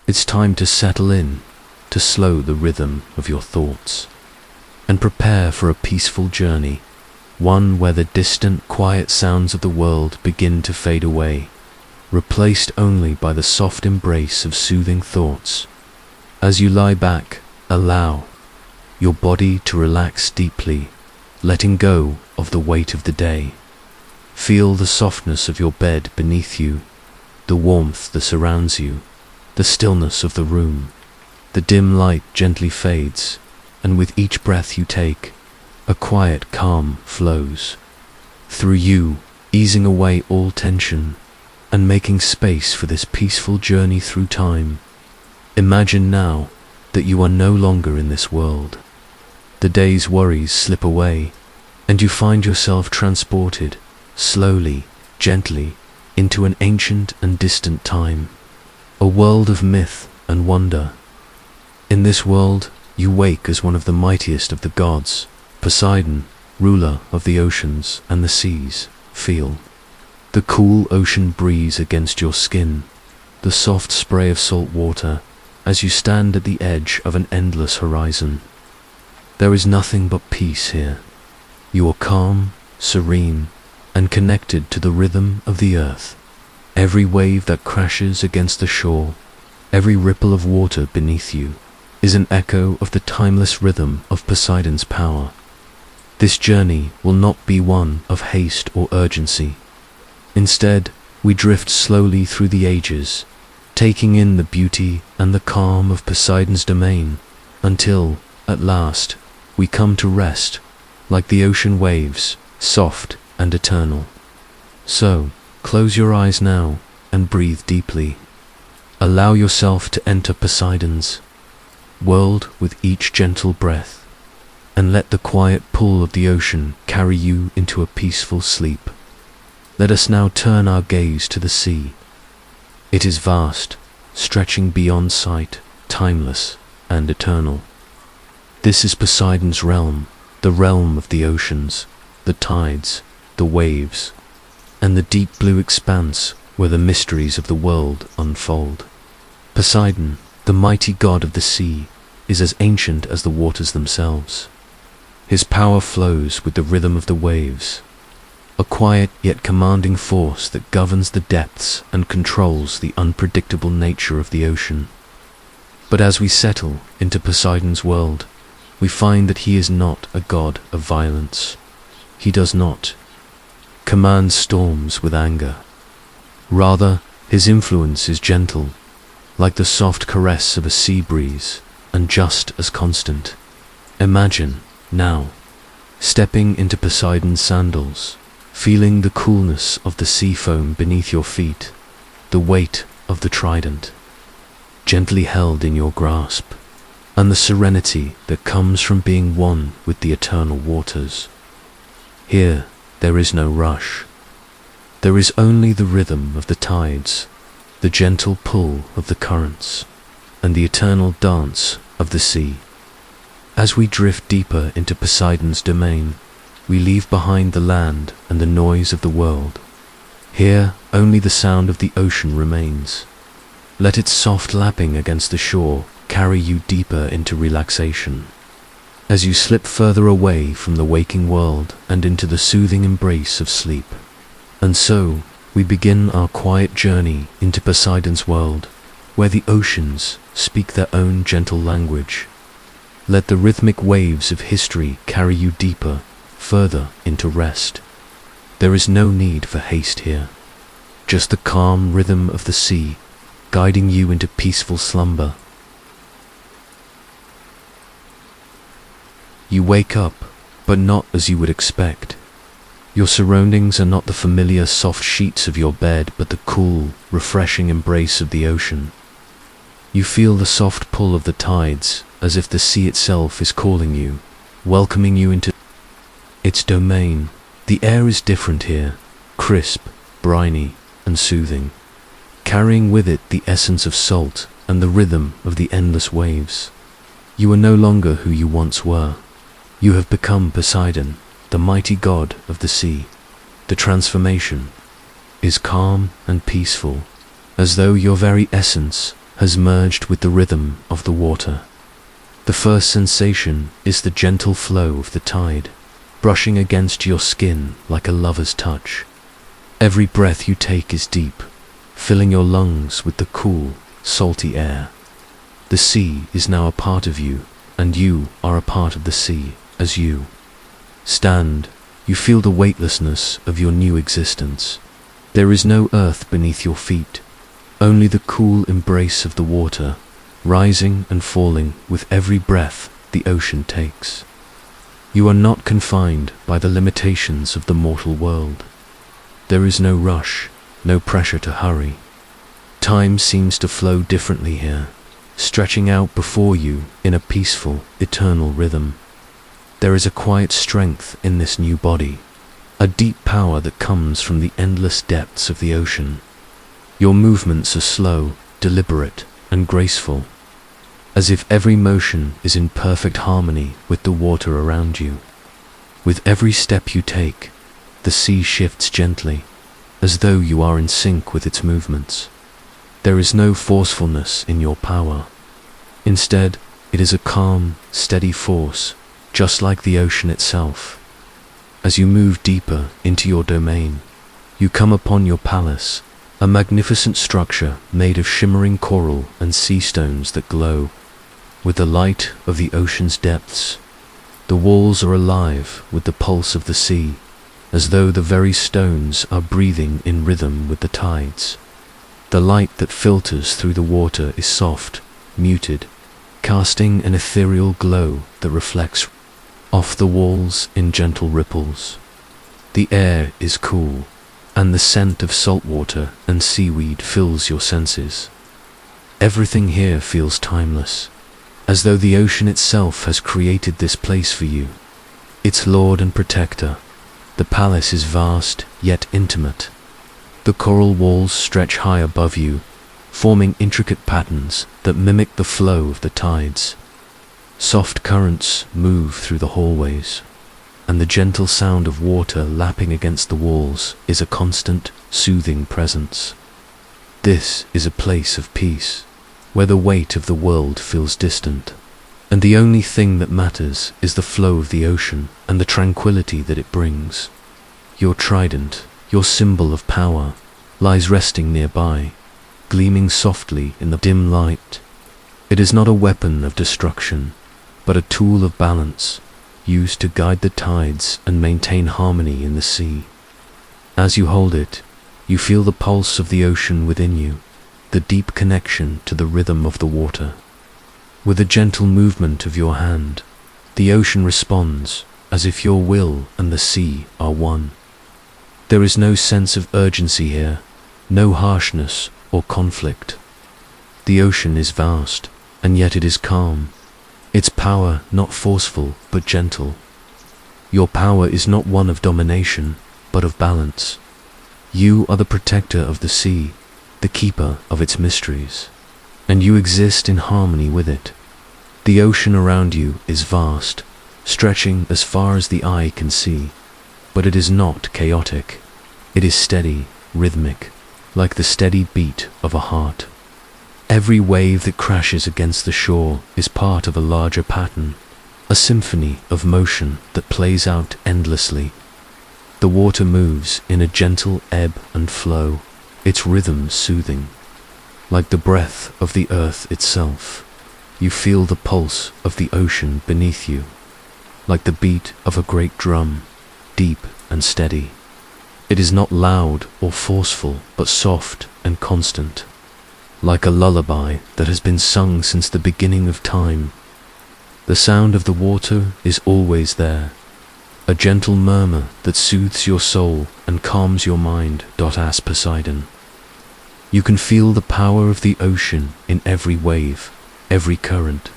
It's time to settle in, to slow the rhythm of your thoughts, and prepare for a peaceful journey, one where the distant, quiet sounds of the world begin to fade away, replaced only by the soft embrace of soothing thoughts. As you lie back, allow your body to relax deeply, letting go of the weight of the day. Feel the softness of your bed beneath you, the warmth that surrounds you, the stillness of the room. The dim light gently fades, and with each breath you take, a quiet calm flows through you, easing away all tension and making space for this peaceful journey through time. Imagine now that you are no longer in this world. The day's worries slip away, and you find yourself transported, slowly, gently, into an ancient and distant time, a world of myth and wonder. In this world, you wake as one of the mightiest of the gods, Poseidon, ruler of the oceans and the seas. Feel the cool ocean breeze against your skin, the soft spray of salt water as you stand at the edge of an endless horizon. There is nothing but peace here. You are calm, serene, and connected to the rhythm of the earth. Every wave that crashes against the shore, every ripple of water beneath you, is an echo of the timeless rhythm of Poseidon's power. This journey will not be one of haste or urgency. Instead, we drift slowly through the ages, taking in the beauty and the calm of Poseidon's domain, until, at last, we come to rest, like the ocean waves, soft and eternal. So, close your eyes now and breathe deeply. Allow yourself to enter Poseidon's world with each gentle breath, and let the quiet pull of the ocean carry you into a peaceful sleep. Let us now turn our gaze to the sea. It is vast, stretching beyond sight, timeless and eternal. This is Poseidon's realm, the realm of the oceans, the tides, the waves, and the deep blue expanse where the mysteries of the world unfold. Poseidon, the mighty god of the sea, is as ancient as the waters themselves. His power flows with the rhythm of the waves, a quiet yet commanding force that governs the depths and controls the unpredictable nature of the ocean. But as we settle into Poseidon's world, we find that he is not a god of violence. He does not command storms with anger. Rather, his influence is gentle, like the soft caress of a sea breeze, and just as constant. Imagine, now, stepping into Poseidon's sandals, feeling the coolness of the sea foam beneath your feet, the weight of the trident, gently held in your grasp, and the serenity that comes from being one with the eternal waters. Here, there is no rush. There is only the rhythm of the tides, the gentle pull of the currents, and the eternal dance of the sea. As we drift deeper into Poseidon's domain, we leave behind the land and the noise of the world. Here, only the sound of the ocean remains. Let its soft lapping against the shore carry you deeper into relaxation. As you slip further away from the waking world and into the soothing embrace of sleep. And so, we begin our quiet journey into Poseidon's world, where the oceans speak their own gentle language. Let the rhythmic waves of history carry you deeper, further into rest. There is no need for haste here, just the calm rhythm of the sea, guiding you into peaceful slumber. You wake up, but not as you would expect. Your surroundings are not the familiar soft sheets of your bed, but the cool, refreshing embrace of the ocean. You feel the soft pull of the tides, as if the sea itself is calling you, welcoming you into its domain. The air is different here, crisp, briny, and soothing, carrying with it the essence of salt and the rhythm of the endless waves. You are no longer who you once were. You have become Poseidon, the mighty god of the sea. The transformation is calm and peaceful, as though your very essence has merged with the rhythm of the water. The first sensation is the gentle flow of the tide, brushing against your skin like a lover's touch. Every breath you take is deep, filling your lungs with the cool, salty air. The sea is now a part of you, and you are a part of the sea as you stand. You feel the weightlessness of your new existence. There is no earth beneath your feet, only the cool embrace of the water, rising and falling with every breath the ocean takes. You are not confined by the limitations of the mortal world. There is no rush, no pressure to hurry. Time seems to flow differently here, stretching out before you in a peaceful, eternal rhythm. There is a quiet strength in this new body, a deep power that comes from the endless depths of the ocean. Your movements are slow, deliberate, and graceful, as if every motion is in perfect harmony with the water around you. With every step you take, the sea shifts gently, as though you are in sync with its movements. There is no forcefulness in your power. Instead, it is a calm, steady force, just like the ocean itself. As you move deeper into your domain, you come upon your palace, a magnificent structure made of shimmering coral and sea stones that glow with the light of the ocean's depths. The walls are alive with the pulse of the sea, as though the very stones are breathing in rhythm with the tides. The light that filters through the water is soft, muted, casting an ethereal glow that reflects off the walls in gentle ripples. The air is cool, and the scent of salt water and seaweed fills your senses. Everything here feels timeless, as though the ocean itself has created this place for you, its lord and protector. The palace is vast, yet intimate. The coral walls stretch high above you, forming intricate patterns that mimic the flow of the tides. Soft currents move through the hallways, and the gentle sound of water lapping against the walls is a constant, soothing presence. This is a place of peace, where the weight of the world feels distant, and the only thing that matters is the flow of the ocean and the tranquility that it brings. Your trident, your symbol of power, lies resting nearby, gleaming softly in the dim light. It is not a weapon of destruction, but a tool of balance, used to guide the tides and maintain harmony in the sea. As you hold it, you feel the pulse of the ocean within you, the deep connection to the rhythm of the water. With a gentle movement of your hand, the ocean responds, as if your will and the sea are one. There is no sense of urgency here, no harshness or conflict. The ocean is vast, and yet it is calm, its power not forceful but gentle. Your power is not one of domination, but of balance. You are the protector of the sea, the keeper of its mysteries, and you exist in harmony with it. The ocean around you is vast, stretching as far as the eye can see, but it is not chaotic. It is steady, rhythmic, like the steady beat of a heart. Every wave that crashes against the shore is part of a larger pattern, a symphony of motion that plays out endlessly. The water moves in a gentle ebb and flow, its rhythm soothing. Like the breath of the earth itself, you feel the pulse of the ocean beneath you, like the beat of a great drum, deep and steady. It is not loud or forceful, but soft and constant, like a lullaby that has been sung since the beginning of time. The sound of the water is always there, a gentle murmur that soothes your soul and calms your mind. Asked Poseidon. You can feel the power of the ocean in every wave, every current.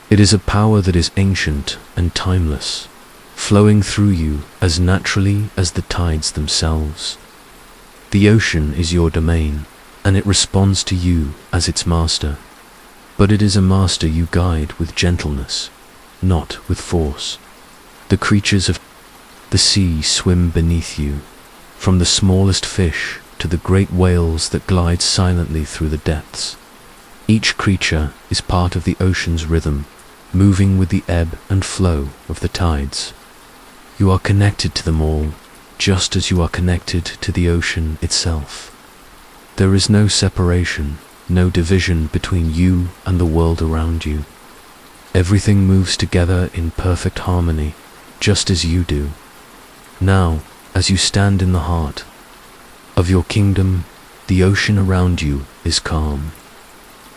It is a power that is ancient and timeless, flowing through you as naturally as the tides themselves. The ocean is your domain, and it responds to you as its master. But it is a master you guide with gentleness, not with force. The creatures of the sea swim beneath you, from the smallest fish to the great whales that glide silently through the depths. Each creature is part of the ocean's rhythm, moving with the ebb and flow of the tides. You are connected to them all, just as you are connected to the ocean itself. There is no separation, no division between you and the world around you. Everything moves together in perfect harmony, just as you do. Now, as you stand in the heart of your kingdom, the ocean around you is calm.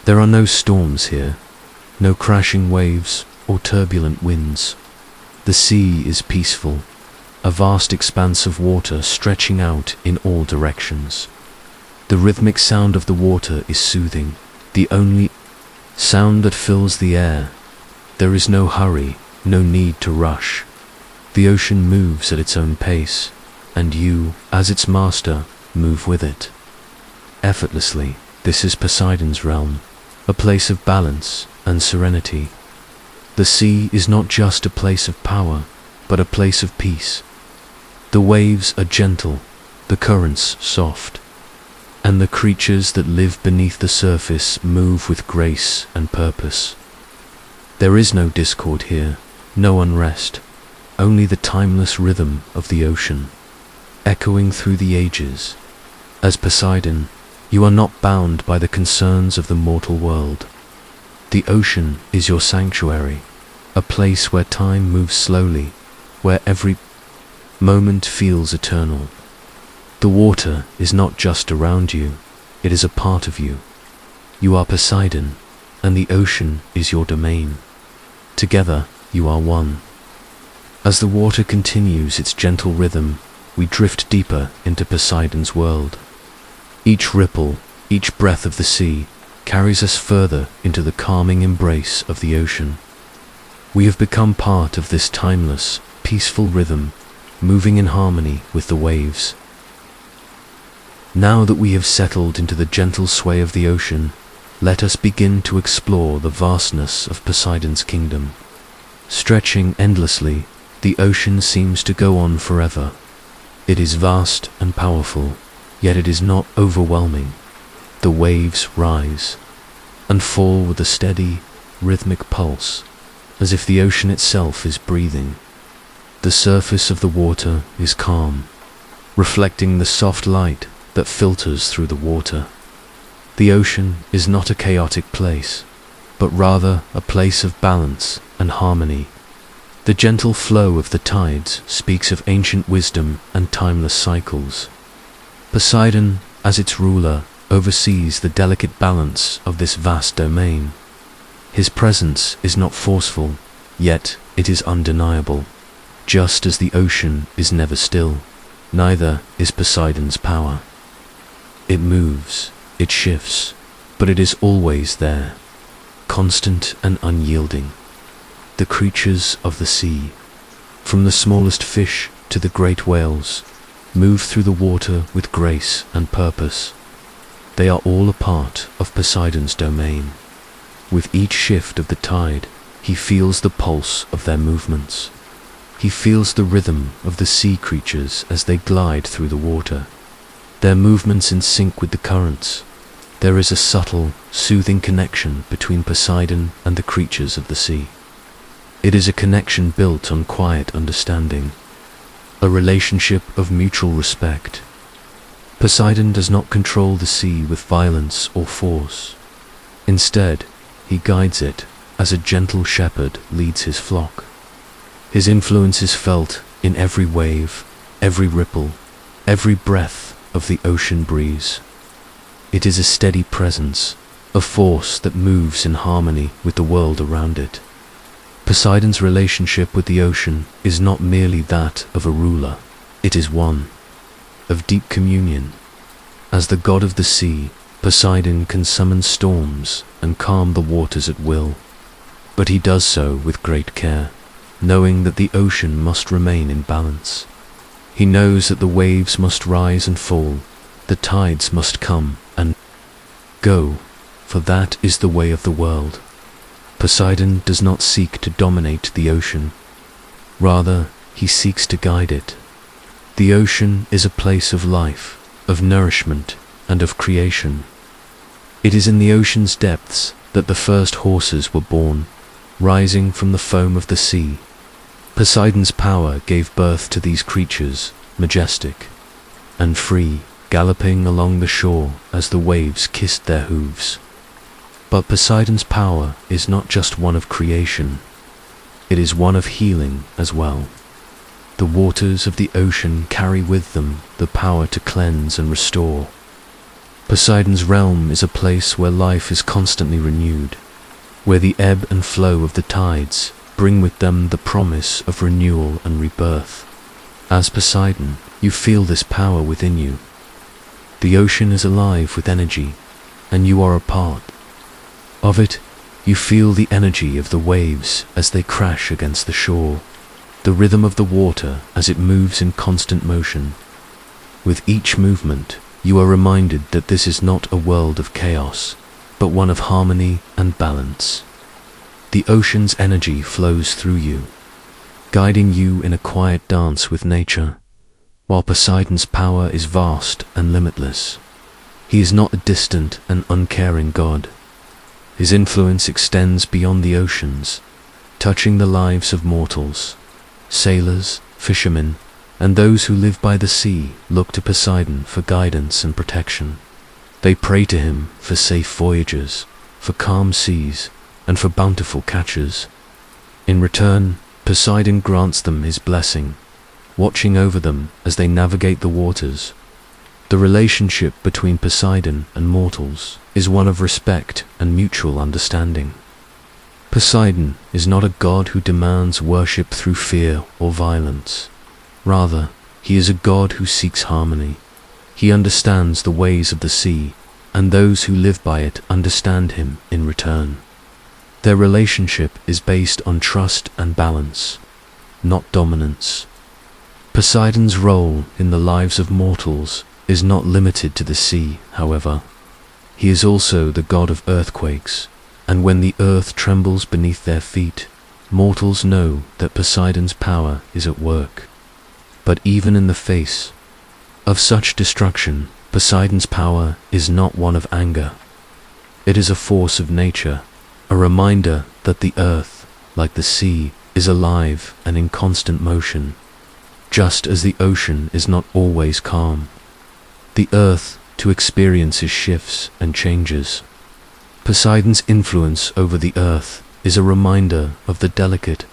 There are no storms here, no crashing waves or turbulent winds. The sea is peaceful, a vast expanse of water stretching out in all directions. The rhythmic sound of the water is soothing, the only sound that fills the air. There is no hurry, no need to rush. The ocean moves at its own pace, and you, as its master, move with it. Effortlessly, this is Poseidon's realm, a place of balance and serenity. The sea is not just a place of power, but a place of peace. The waves are gentle, the currents soft, and the creatures that live beneath the surface move with grace and purpose. There is no discord here, no unrest, only the timeless rhythm of the ocean, echoing through the ages. As Poseidon, you are not bound by the concerns of the mortal world. The ocean is your sanctuary, a place where time moves slowly, where every moment feels eternal. The water is not just around you, it is a part of you. You are Poseidon, and the ocean is your domain. Together, you are one. As the water continues its gentle rhythm, we drift deeper into Poseidon's world. Each ripple, each breath of the sea, carries us further into the calming embrace of the ocean. We have become part of this timeless, peaceful rhythm, moving in harmony with the waves. Now that we have settled into the gentle sway of the ocean, let us begin to explore the vastness of Poseidon's kingdom. Stretching endlessly, the ocean seems to go on forever. It is vast and powerful, yet it is not overwhelming. The waves rise and fall with a steady, rhythmic pulse, as if the ocean itself is breathing. The surface of the water is calm, reflecting the soft light that filters through the water. The ocean is not a chaotic place, but rather a place of balance and harmony. The gentle flow of the tides speaks of ancient wisdom and timeless cycles. Poseidon, as its ruler, oversees the delicate balance of this vast domain. His presence is not forceful, yet it is undeniable. Just as the ocean is never still, neither is Poseidon's power. It moves, it shifts, but it is always there, constant and unyielding. The creatures of the sea, from the smallest fish to the great whales, move through the water with grace and purpose. They are all a part of Poseidon's domain. With each shift of the tide, he feels the pulse of their movements. He feels the rhythm of the sea creatures as they glide through the water, their movements in sync with the currents. There is a subtle, soothing connection between Poseidon and the creatures of the sea. It is a connection built on quiet understanding, a relationship of mutual respect. Poseidon does not control the sea with violence or force. Instead, he guides it as a gentle shepherd leads his flock. His influence is felt in every wave, every ripple, every breath of the ocean breeze. It is a steady presence, a force that moves in harmony with the world around it. Poseidon's relationship with the ocean is not merely that of a ruler, it is one of deep communion. As the god of the sea, Poseidon can summon storms and calm the waters at will, but he does so with great care, knowing that the ocean must remain in balance. He knows that the waves must rise and fall, the tides must come and go, for that is the way of the world. Poseidon does not seek to dominate the ocean. Rather, he seeks to guide it. The ocean is a place of life, of nourishment, and of creation. It is in the ocean's depths that the first horses were born, rising from the foam of the sea. Poseidon's power gave birth to these creatures, majestic and free, galloping along the shore as the waves kissed their hooves. But Poseidon's power is not just one of creation, it is one of healing as well. The waters of the ocean carry with them the power to cleanse and restore. Poseidon's realm is a place where life is constantly renewed, where the ebb and flow of the tides bring with them the promise of renewal and rebirth. As Poseidon, you feel this power within you. The ocean is alive with energy, and you are a part of it. You feel the energy of the waves as they crash against the shore, the rhythm of the water as it moves in constant motion. With each movement, you are reminded that this is not a world of chaos, but one of harmony and balance. The ocean's energy flows through you, guiding you in a quiet dance with nature, while Poseidon's power is vast and limitless. He is not a distant and uncaring god. His influence extends beyond the oceans, touching the lives of mortals. Sailors, fishermen, and those who live by the sea look to Poseidon for guidance and protection. They pray to him for safe voyages, for calm seas, and for bountiful catches. In return, Poseidon grants them his blessing, watching over them as they navigate the waters. The relationship between Poseidon and mortals is one of respect and mutual understanding. Poseidon is not a god who demands worship through fear or violence. Rather, he is a god who seeks harmony. He understands the ways of the sea, and those who live by it understand him in return. Their relationship is based on trust and balance, not dominance. Poseidon's role in the lives of mortals is not limited to the sea, however. He is also the god of earthquakes, and when the earth trembles beneath their feet, mortals know that Poseidon's power is at work. But even in the face of such destruction, Poseidon's power is not one of anger. It is a force of nature, a reminder that the earth, like the sea, is alive and in constant motion, just as the ocean is not always calm. The earth, too, experiences shifts and changes. Poseidon's influence over the earth is a reminder of the delicate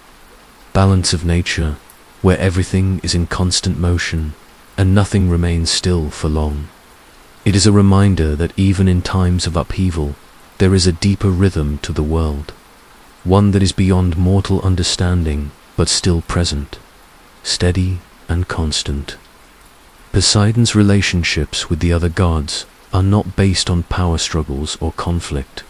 balance of nature, where everything is in constant motion and nothing remains still for long. It is a reminder that even in times of upheaval, there is a deeper rhythm to the world, one that is beyond mortal understanding but still present, steady and constant. Poseidon's relationships with the other gods are not based on power struggles or conflict.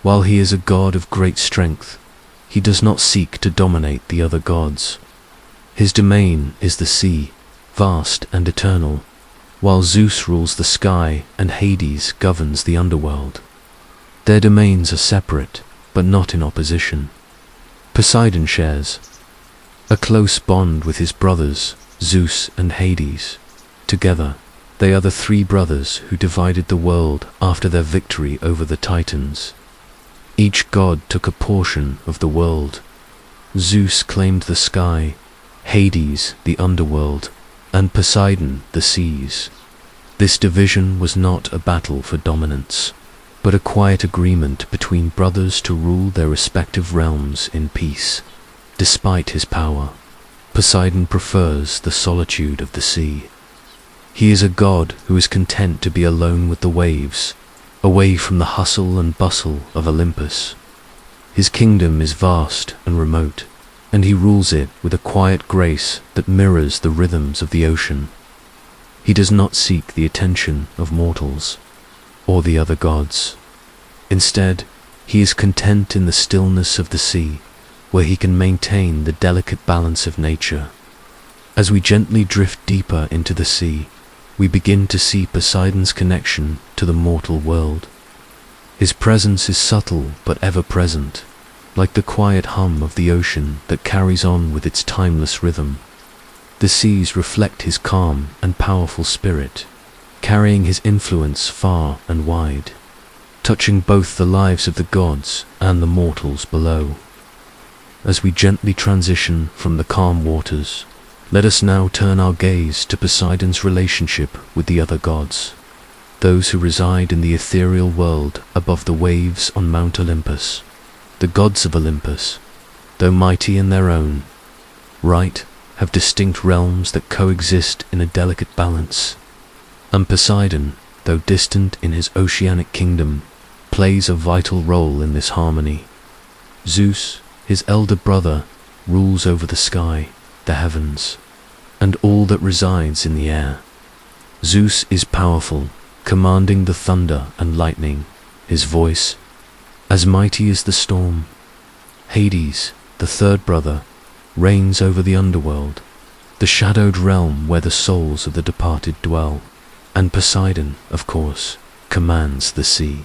While he is a god of great strength, he does not seek to dominate the other gods. His domain is the sea, vast and eternal, while Zeus rules the sky and Hades governs the underworld. Their domains are separate, but not in opposition. Poseidon shares a close bond with his brothers, Zeus and Hades. Together, they are the three brothers who divided the world after their victory over the Titans. Each god took a portion of the world. Zeus claimed the sky, Hades the underworld, and Poseidon the seas. This division was not a battle for dominance, but a quiet agreement between brothers to rule their respective realms in peace. Despite his power, Poseidon prefers the solitude of the sea. He is a god who is content to be alone with the waves, away from the hustle and bustle of Olympus. His kingdom is vast and remote, and he rules it with a quiet grace that mirrors the rhythms of the ocean. He does not seek the attention of mortals or the other gods. Instead, he is content in the stillness of the sea, where he can maintain the delicate balance of nature. As we gently drift deeper into the sea, we begin to see Poseidon's connection to the mortal world. His presence is subtle but ever present, like the quiet hum of the ocean that carries on with its timeless rhythm. The seas reflect his calm and powerful spirit, carrying his influence far and wide. touching both the lives of the gods and the mortals below. As we gently transition from the calm waters, let us now turn our gaze to Poseidon's relationship with the other gods, those who reside in the ethereal world above the waves on Mount Olympus. The gods of Olympus, though mighty in their own right, have distinct realms that coexist in a delicate balance. And Poseidon, though distant in his oceanic kingdom, plays a vital role in this harmony. Zeus, his elder brother, rules over the sky, the heavens, and all that resides in the air. Zeus is powerful, commanding the thunder and lightning, his voice as mighty as the storm. Hades, the third brother, reigns over the underworld, the shadowed realm where the souls of the departed dwell. And Poseidon, of course, commands the sea,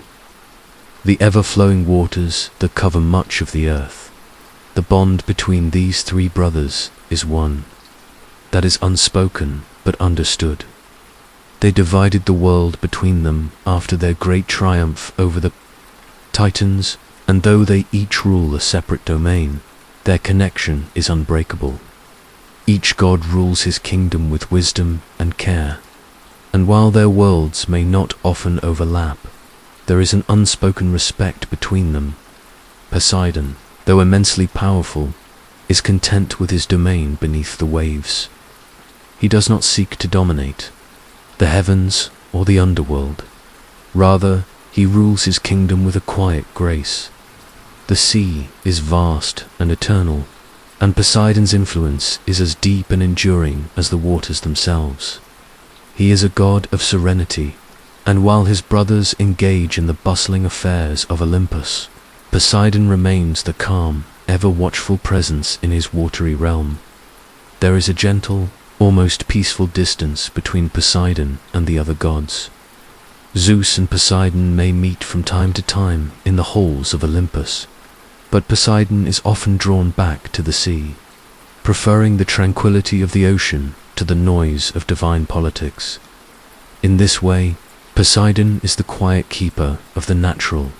the ever-flowing waters that cover much of the earth. The bond between these three brothers is one that is unspoken but understood. They divided the world between them after their great triumph over the Titans, and though they each rule a separate domain, their connection is unbreakable. Each god rules his kingdom with wisdom and care, and while their worlds may not often overlap, there is an unspoken respect between them. Poseidon, though immensely powerful, is content with his domain beneath the waves. He does not seek to dominate the heavens or the underworld. Rather, he rules his kingdom with a quiet grace. The sea is vast and eternal, and Poseidon's influence is as deep and enduring as the waters themselves. He is a god of serenity, and while his brothers engage in the bustling affairs of Olympus, Poseidon remains the calm, ever-watchful presence in his watery realm. There is a gentle, almost peaceful distance between Poseidon and the other gods. Zeus and Poseidon may meet from time to time in the halls of Olympus, but Poseidon is often drawn back to the sea, preferring the tranquility of the ocean to the noise of divine politics. In this way, Poseidon is the quiet keeper of the natural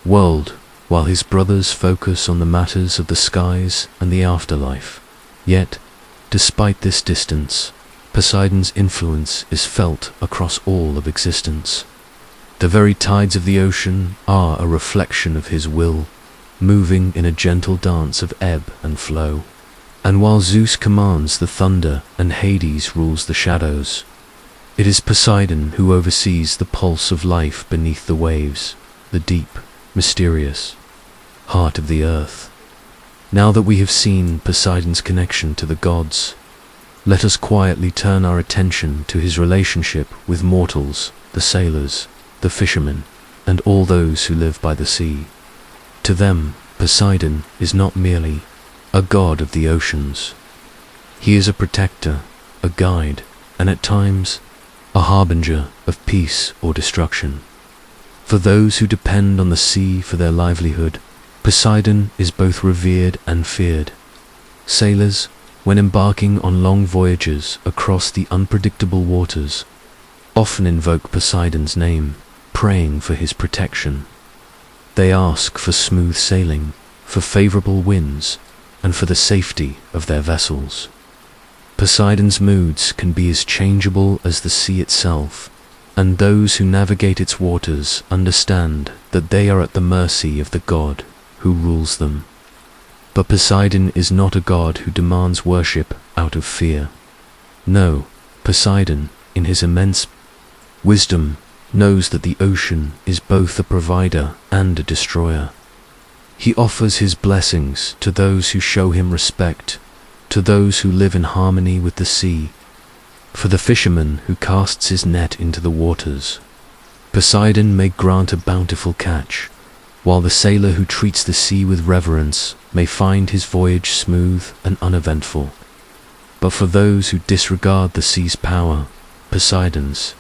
world, while his brothers focus on the matters of the skies and the afterlife. Yet, despite this distance, Poseidon's influence is felt across all of existence. The very tides of the ocean are a reflection of his will, moving in a gentle dance of ebb and flow. And while Zeus commands the thunder and Hades rules the shadows, it is Poseidon who oversees the pulse of life beneath the waves, the deep, mysterious heart of the earth. Now that we have seen Poseidon's connection to the gods, let us quietly turn our attention to his relationship with mortals, the sailors, the fishermen, and all those who live by the sea. To them, Poseidon is not merely a god of the oceans. He is a protector, a guide, and at times, a harbinger of peace or destruction. For those who depend on the sea for their livelihood, Poseidon is both revered and feared. Sailors, when embarking on long voyages across the unpredictable waters, often invoke Poseidon's name, praying for his protection. They ask for smooth sailing, for favorable winds, and for the safety of their vessels. Poseidon's moods can be as changeable as the sea itself, and those who navigate its waters understand that they are at the mercy of the god who rules them. But Poseidon is not a god who demands worship out of fear. No, Poseidon, in his immense wisdom, knows that the ocean is both a provider and a destroyer. He offers his blessings to those who show him respect, to those who live in harmony with the sea. For the fisherman who casts his net into the waters, Poseidon may grant a bountiful catch, while the sailor who treats the sea with reverence may find his voyage smooth and uneventful. But for those who disregard the sea's power, Poseidon's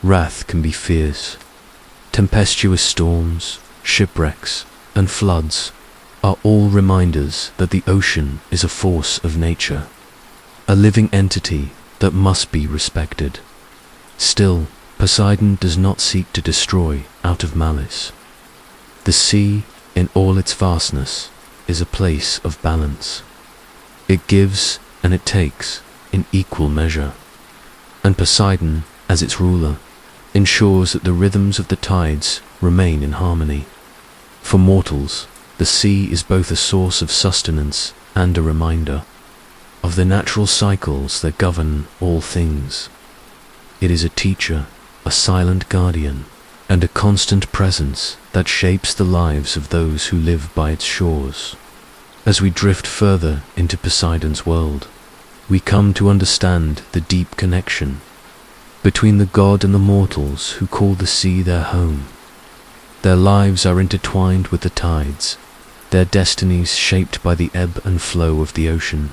wrath can be fierce. Tempestuous storms, shipwrecks, and floods are all reminders that the ocean is a force of nature, a living entity that must be respected. Still, Poseidon does not seek to destroy out of malice. The sea, in all its vastness, is a place of balance. It gives and it takes in equal measure, and Poseidon, as its ruler, ensures that the rhythms of the tides remain in harmony. For mortals, the sea is both a source of sustenance and a reminder of the natural cycles that govern all things. It is a teacher, a silent guardian, and a constant presence that shapes the lives of those who live by its shores. As we drift further into Poseidon's world, we come to understand the deep connection between the god and the mortals who call the sea their home. Their lives are intertwined with the tides, their destinies shaped by the ebb and flow of the ocean.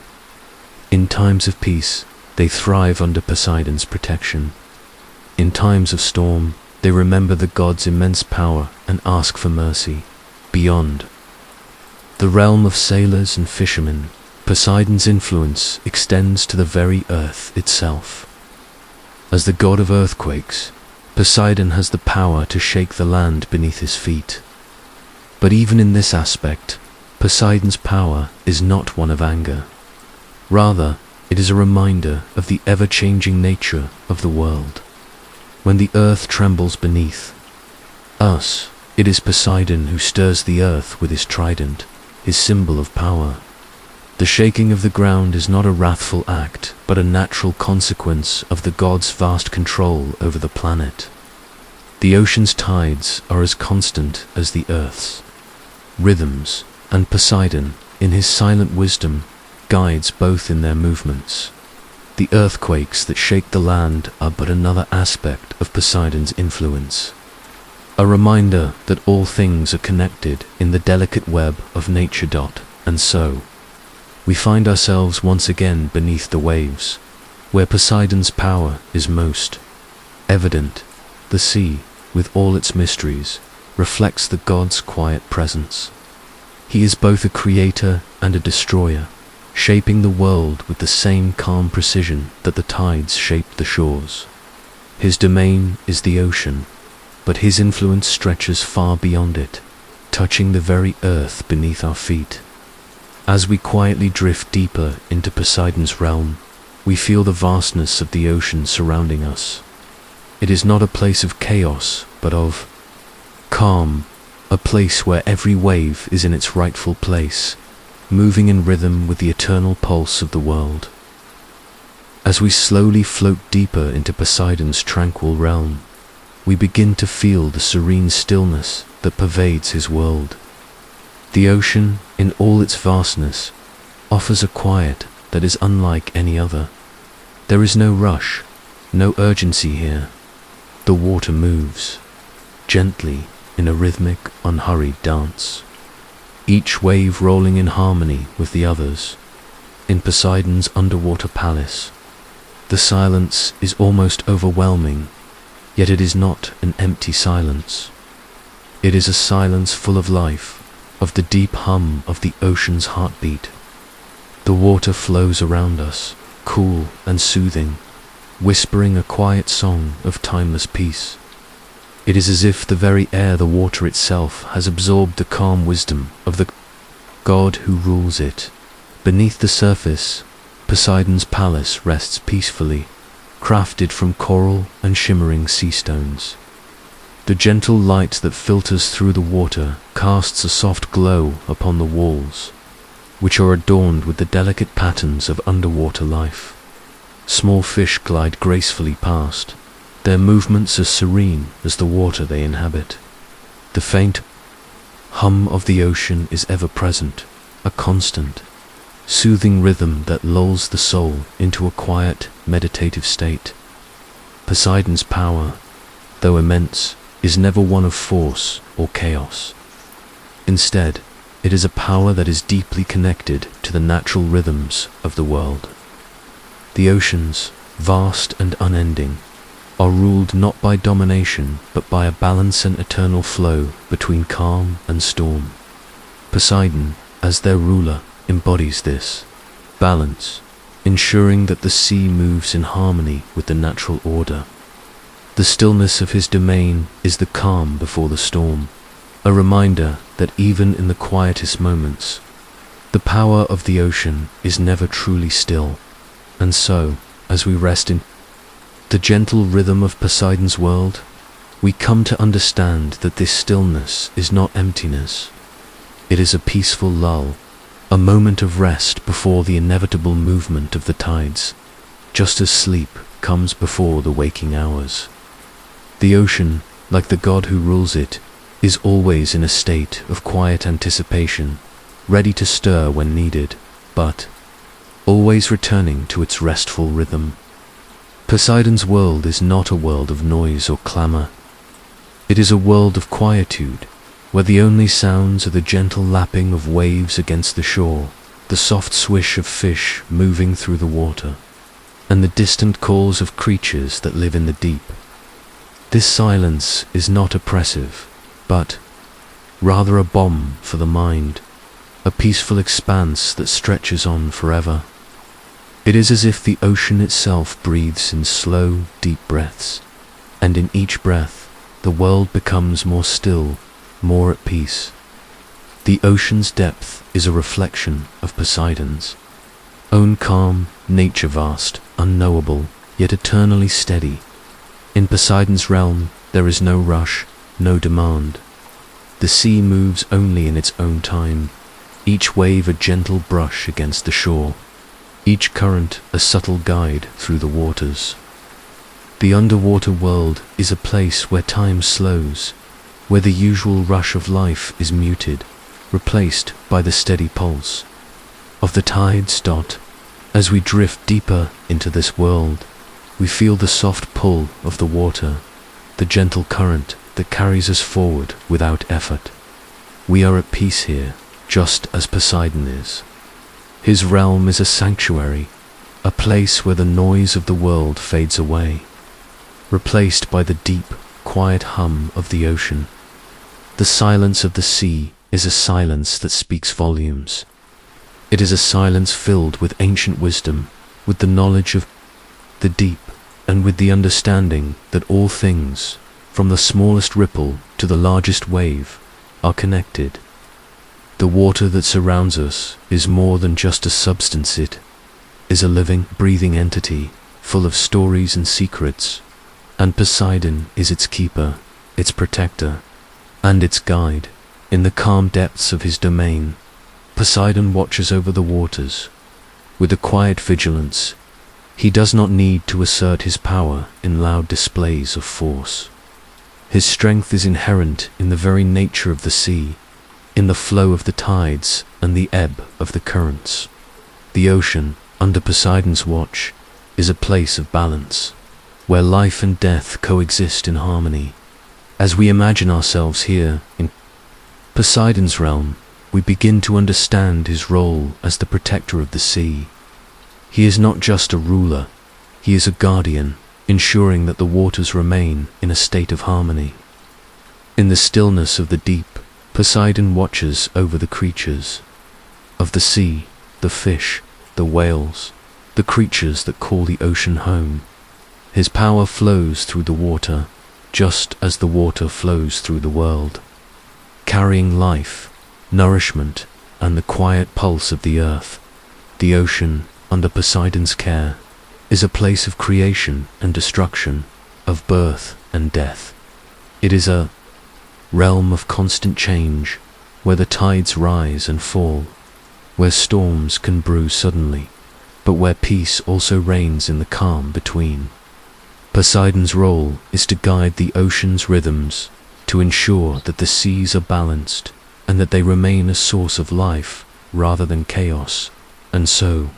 In times of peace, they thrive under Poseidon's protection. In times of storm, they remember the god's immense power and ask for mercy. Beyond the realm of sailors and fishermen, Poseidon's influence extends to the very earth itself. As the god of earthquakes, Poseidon has the power to shake the land beneath his feet. But even in this aspect, Poseidon's power is not one of anger. Rather, it is a reminder of the ever-changing nature of the world. When the earth trembles beneath us, it is Poseidon who stirs the earth with his trident, his symbol of power. The shaking of the ground is not a wrathful act, but a natural consequence of the god's vast control over the planet. The ocean's tides are as constant as the earth's rhythms, and Poseidon, in his silent wisdom, guides both in their movements. The earthquakes that shake the land are but another aspect of Poseidon's influence, a reminder that all things are connected in the delicate web of nature. And so, we find ourselves once again beneath the waves, where Poseidon's power is most evident. The sea, with all its mysteries, reflects the god's quiet presence. He is both a creator and a destroyer, shaping the world with the same calm precision that the tides shape the shores. His domain is the ocean, but his influence stretches far beyond it, touching the very earth beneath our feet. As we quietly drift deeper into Poseidon's realm, we feel the vastness of the ocean surrounding us. It is not a place of chaos, but of calm, a place where every wave is in its rightful place, moving in rhythm with the eternal pulse of the world. As we slowly float deeper into Poseidon's tranquil realm, we begin to feel the serene stillness that pervades his world. The ocean, in all its vastness, offers a quiet that is unlike any other. There is no rush, no urgency here. The water moves gently in a rhythmic, unhurried dance, each wave rolling in harmony with the others. In Poseidon's underwater palace, the silence is almost overwhelming, yet it is not an empty silence. It is a silence full of life, of the deep hum of the ocean's heartbeat. The water flows around us, cool and soothing, whispering a quiet song of timeless peace. It is as if the very air, the water itself, has absorbed the calm wisdom of the god who rules it. Beneath the surface, Poseidon's palace rests peacefully, crafted from coral and shimmering sea stones. The gentle light that filters through the water casts a soft glow upon the walls, which are adorned with the delicate patterns of underwater life. Small fish glide gracefully past, their movements as serene as the water they inhabit. The faint hum of the ocean is ever present, a constant, soothing rhythm that lulls the soul into a quiet, meditative state. Poseidon's power, though immense, is never one of force or chaos. Instead, it is a power that is deeply connected to the natural rhythms of the world. The oceans, vast and unending, are ruled not by domination but by a balance and eternal flow between calm and storm. Poseidon, as their ruler, embodies this balance, ensuring that the sea moves in harmony with the natural order. The stillness of his domain is the calm before the storm, a reminder that even in the quietest moments, the power of the ocean is never truly still. And so, as we rest in the gentle rhythm of Poseidon's world, we come to understand that this stillness is not emptiness. It is a peaceful lull, a moment of rest before the inevitable movement of the tides, just as sleep comes before the waking hours. The ocean, like the god who rules it, is always in a state of quiet anticipation, ready to stir when needed, but always returning to its restful rhythm. Poseidon's world is not a world of noise or clamor. It is a world of quietude, where the only sounds are the gentle lapping of waves against the shore, the soft swish of fish moving through the water, and the distant calls of creatures that live in the deep. This silence is not oppressive, but rather a balm for the mind, a peaceful expanse that stretches on forever. It is as if the ocean itself breathes in slow, deep breaths, and in each breath, the world becomes more still, more at peace. The ocean's depth is a reflection of Poseidon's own calm, nature vast, unknowable, yet eternally steady. In Poseidon's realm, there is no rush, no demand. The sea moves only in its own time, each wave a gentle brush against the shore, each current a subtle guide through the waters. The underwater world is a place where time slows, where the usual rush of life is muted, replaced by the steady pulse of the tides. As we drift deeper into this world, we feel the soft pull of the water, the gentle current that carries us forward without effort. We are at peace here, just as Poseidon is. His realm is a sanctuary, a place where the noise of the world fades away, replaced by the deep, quiet hum of the ocean. The silence of the sea is a silence that speaks volumes. It is a silence filled with ancient wisdom, with the knowledge of the deep, and with the understanding that all things, from the smallest ripple to the largest wave, are connected. The water that surrounds us is more than just a substance. It is a living, breathing entity, full of stories and secrets, and Poseidon is its keeper, its protector, and its guide. In the calm depths of his domain, Poseidon watches over the waters. With a quiet vigilance, he does not need to assert his power in loud displays of force. His strength is inherent in the very nature of the sea, in the flow of the tides and the ebb of the currents. The ocean, under Poseidon's watch, is a place of balance, where life and death coexist in harmony. As we imagine ourselves here in Poseidon's realm, we begin to understand his role as the protector of the sea. He is not just a ruler, he is a guardian, ensuring that the waters remain in a state of harmony. In the stillness of the deep, Poseidon watches over the creatures of the sea, the fish, the whales, the creatures that call the ocean home. His power flows through the water, just as the water flows through the world, carrying life, nourishment, and the quiet pulse of the earth. The ocean, under Poseidon's care, is a place of creation and destruction, of birth and death. It is a realm of constant change, where the tides rise and fall, where storms can brew suddenly, but where peace also reigns in the calm between. Poseidon's role is to guide the ocean's rhythms, to ensure that the seas are balanced, and that they remain a source of life rather than chaos. And so,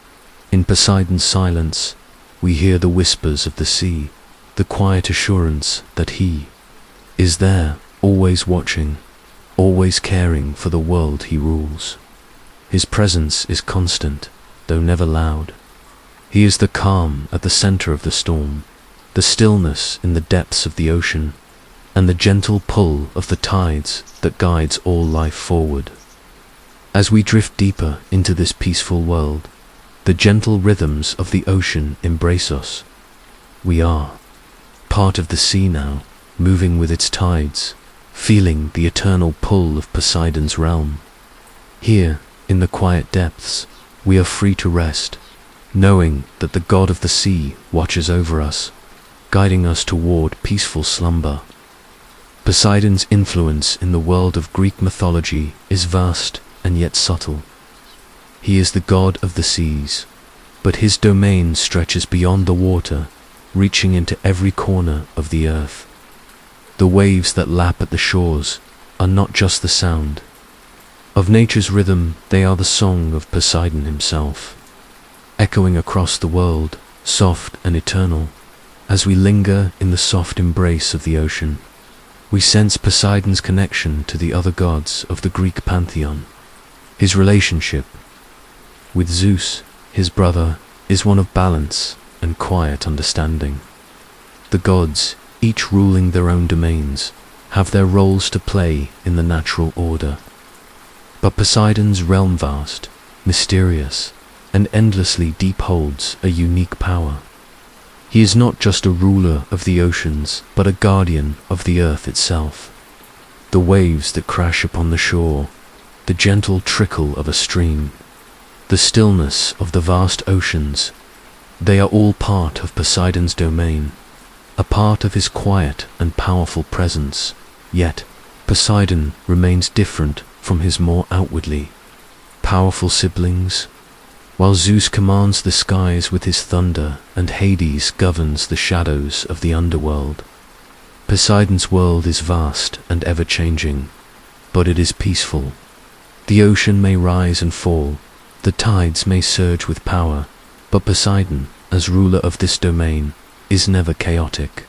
in Poseidon's silence, we hear the whispers of the sea, the quiet assurance that he is there, always watching, always caring for the world he rules. His presence is constant, though never loud. He is the calm at the center of the storm, the stillness in the depths of the ocean, and the gentle pull of the tides that guides all life forward. As we drift deeper into this peaceful world, the gentle rhythms of the ocean embrace us. We are part of the sea now, moving with its tides, feeling the eternal pull of Poseidon's realm. Here, in the quiet depths, we are free to rest, knowing that the god of the sea watches over us, guiding us toward peaceful slumber. Poseidon's influence in the world of Greek mythology is vast and yet subtle. He is the god of the seas, but his domain stretches beyond the water, reaching into every corner of the earth. The waves that lap at the shores are not just the sound of nature's rhythm, they are the song of Poseidon himself, echoing across the world, soft and eternal. As we linger in the soft embrace of the ocean, we sense Poseidon's connection to the other gods of the Greek pantheon. His relationship with Zeus, his brother, is one of balance and quiet understanding. The gods, each ruling their own domains, have their roles to play in the natural order. But Poseidon's realm vast, mysterious, and endlessly deep holds a unique power. He is not just a ruler of the oceans, but a guardian of the earth itself. The waves that crash upon the shore, the gentle trickle of a stream, the stillness of the vast oceans, they are all part of Poseidon's domain, a part of his quiet and powerful presence. Yet, Poseidon remains different from his more outwardly powerful siblings. While Zeus commands the skies with his thunder and Hades governs the shadows of the underworld, Poseidon's world is vast and ever-changing, but it is peaceful. The ocean may rise and fall, the tides may surge with power, but Poseidon, as ruler of this domain, is never chaotic.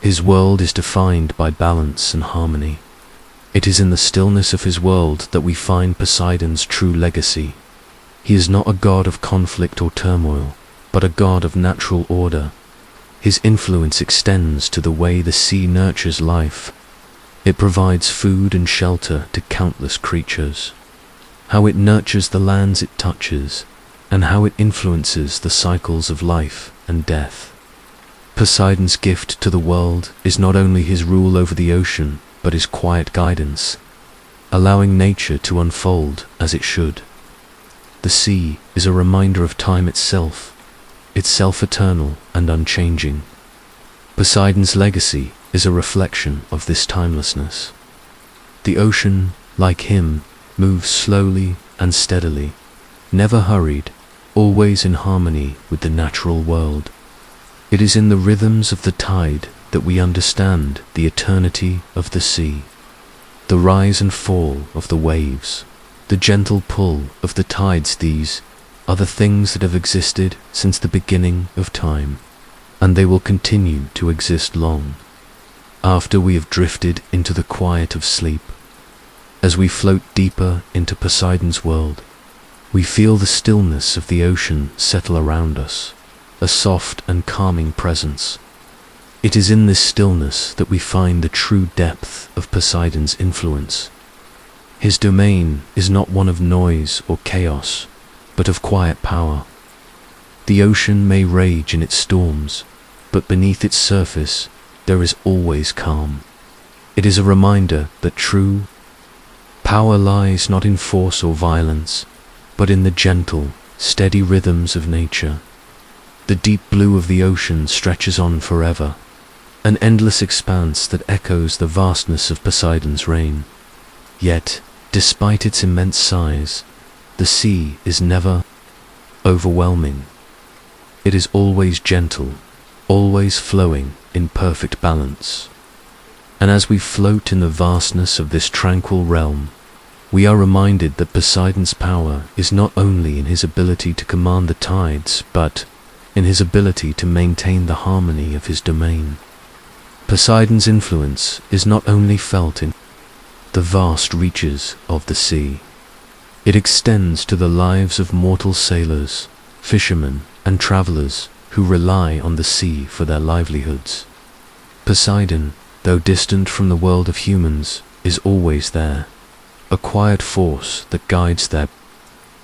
His world is defined by balance and harmony. It is in the stillness of his world that we find Poseidon's true legacy. He is not a god of conflict or turmoil, but a god of natural order. His influence extends to the way the sea nurtures life. It provides food and shelter to countless creatures. How it nurtures the lands it touches, and how it influences the cycles of life and death. Poseidon's gift to the world is not only his rule over the ocean, but his quiet guidance, allowing nature to unfold as it should. The sea is a reminder of time itself eternal and unchanging. Poseidon's legacy is a reflection of this timelessness. The ocean, like him, moves slowly and steadily, never hurried, always in harmony with the natural world. It is in the rhythms of the tide that we understand the eternity of the sea, the rise and fall of the waves, the gentle pull of the tides. These are the things that have existed since the beginning of time, and they will continue to exist long after we have drifted into the quiet of sleep. As we float deeper into Poseidon's world, we feel the stillness of the ocean settle around us, a soft and calming presence. It is in this stillness that we find the true depth of Poseidon's influence. His domain is not one of noise or chaos, but of quiet power. The ocean may rage in its storms, but beneath its surface there is always calm. It is a reminder that true power lies not in force or violence, but in the gentle, steady rhythms of nature. The deep blue of the ocean stretches on forever, an endless expanse that echoes the vastness of Poseidon's reign. Yet, despite its immense size, the sea is never overwhelming. It is always gentle, always flowing in perfect balance. And as we float in the vastness of this tranquil realm, we are reminded that Poseidon's power is not only in his ability to command the tides, but in his ability to maintain the harmony of his domain. Poseidon's influence is not only felt in the vast reaches of the sea. It extends to the lives of mortal sailors, fishermen, and travelers who rely on the sea for their livelihoods. Poseidon, though distant from the world of humans, is always there, a quiet force that guides their